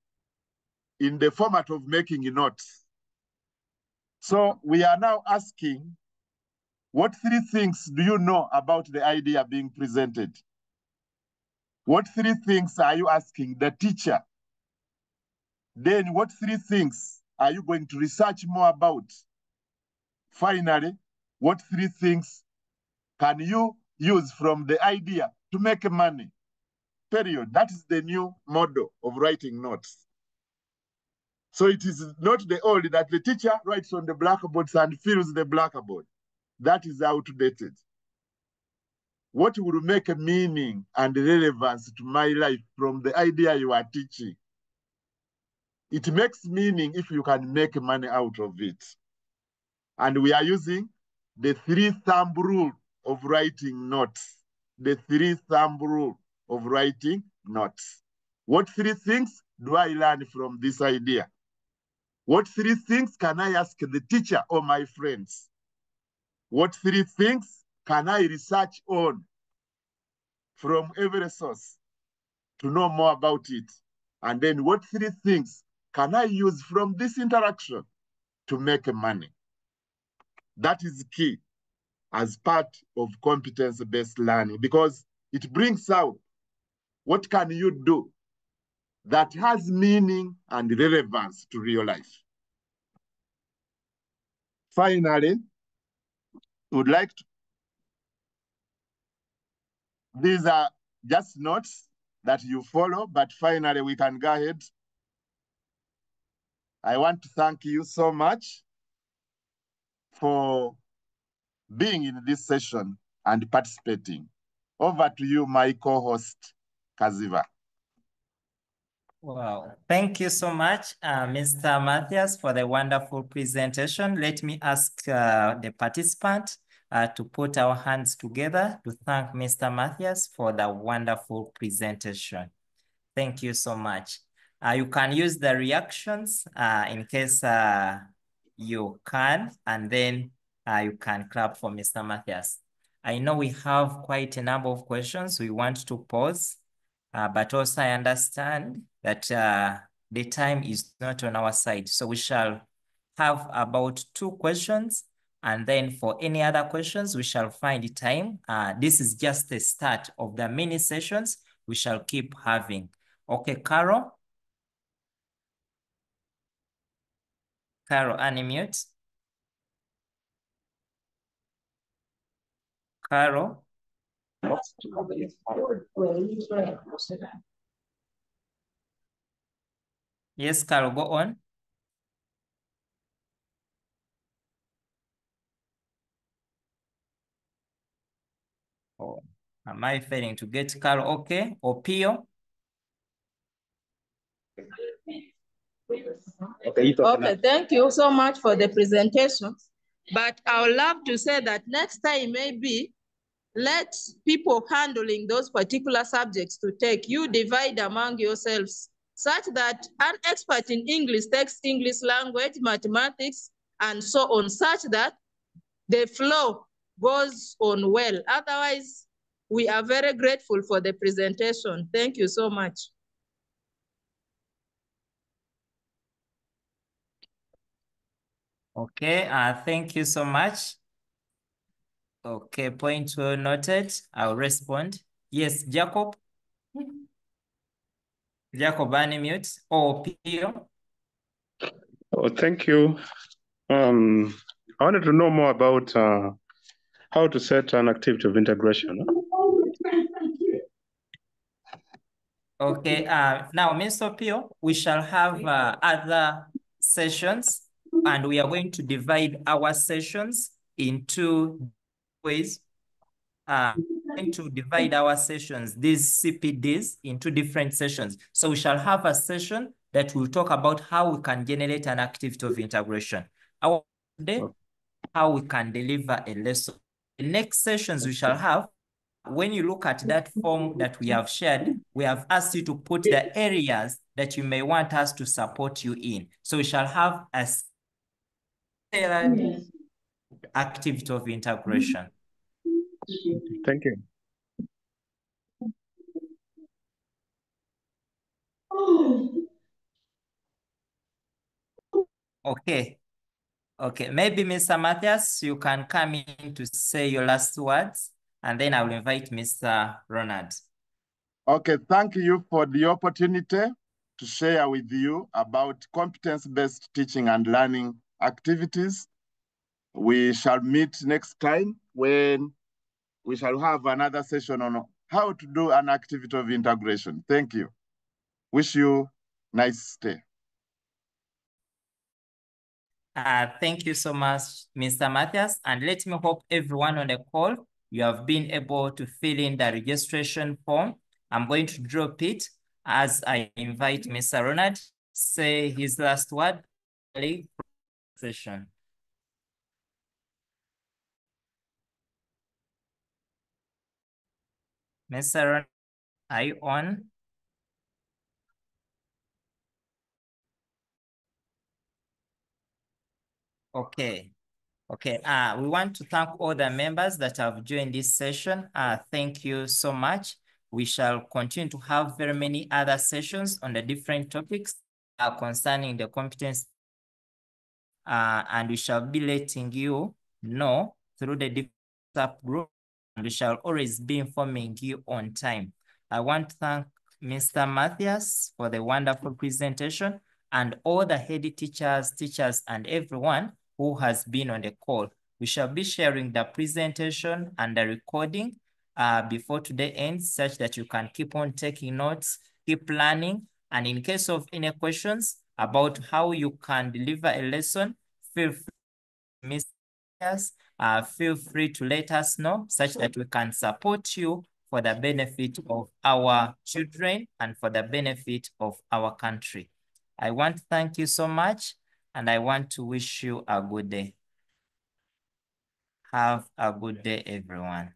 in the format of making notes. So we are now asking, what 3 things do you know about the idea being presented? What 3 things are you asking the teacher? Then what 3 things are you going to research more about? Finally, what 3 things can you use from the idea to make money? Period. That is the new model of writing notes. So it is not the old that the teacher writes on the blackboards and fills the blackboard. That is outdated. What will make a meaning and relevance to my life from the idea you are teaching? It makes meaning if you can make money out of it. And we are using the 3-thumb rule of writing notes. The 3-thumb rule of writing notes. What 3 things do I learn from this idea? What 3 things can I ask the teacher or my friends? What 3 things can I research on from every source to know more about it? And then what 3 things can I use from this interaction to make money? That is key as part of competence-based learning, because it brings out what can you do that has meaning and relevance to real life. Finally, would like to, these are just notes that you follow, but finally we can go ahead. I want to thank you so much for being in this session and participating. Over to you, my co-host, Kaziva. Wow, thank you so much, Mr. Mathias, for the wonderful presentation. Let me ask the participant to put our hands together to thank Mr. Mathias for the wonderful presentation. Thank you so much. You can use the reactions in case you can, and then you can clap for Mr. Mathias. I know we have quite a number of questions we want to pose, but also I understand that the time is not on our side. So we shall have about 2 questions, and then for any other questions, we shall find time. This is just the start of the mini sessions we shall keep having. Okay, Carol? Carol, unmute. Carol? Yes, Carol, go on. Oh, am I failing to get Carol? Okay, Opio? Okay, thank you so much for the presentation. But I would love to say that next time, maybe let people handling those particular subjects to take, you divide among yourselves such that an expert in English takes English language, mathematics, and so on, such that the flow goes on well. Otherwise, we are very grateful for the presentation. Thank you so much. Okay, thank you so much. Okay, point well noted. I'll respond. Yes, Jacob? Jacob, unmute. Oh, Opio? Oh, thank you. I wanted to know more about how to set an activity of integration. Okay, now, Mr. Pio, we shall have other sessions, and we are going to divide our sessions into ways. Going to divide our sessions, these CPDs, into different sessions. So we shall have a session that will talk about how we can generate an activity of integration. Our today, how we can deliver a lesson. The next sessions we shall have, when you look at that form that we have shared, we have asked you to put the areas that you may want us to support you in. So we shall have a tailored activity of integration. Thank you. Okay. Okay, maybe Mr. Mathias, you can come in to say your last words, and then I will invite Mr. Ronald. Okay, thank you for the opportunity to share with you about competence-based teaching and learning activities. We shall meet next time when we shall have another session on how to do an activity of integration. Thank you. Wish you a nice stay. Thank you so much, Mr. Mathias. And let me hope everyone on the call, you have been able to fill in the registration form. I'm going to drop it as I invite Mr. Ronald say his last word. Session. Mr. Ronald, are you on? Okay. Okay, we want to thank all the members that have joined this session. Thank you so much. We shall continue to have very many other sessions on the different topics concerning the competence. And we shall be letting you know through the different WhatsApp group, and we shall always be informing you on time. I want to thank Mr. Mathias for the wonderful presentation and all the head teachers, and everyone who has been on the call. We shall be sharing the presentation and the recording before today ends, such that you can keep on taking notes, keep learning, and in case of any questions about how you can deliver a lesson, feel free, feel free to let us know, such that we can support you for the benefit of our children and for the benefit of our country. I want to thank you so much, and I want to wish you a good day. Have a good day, everyone.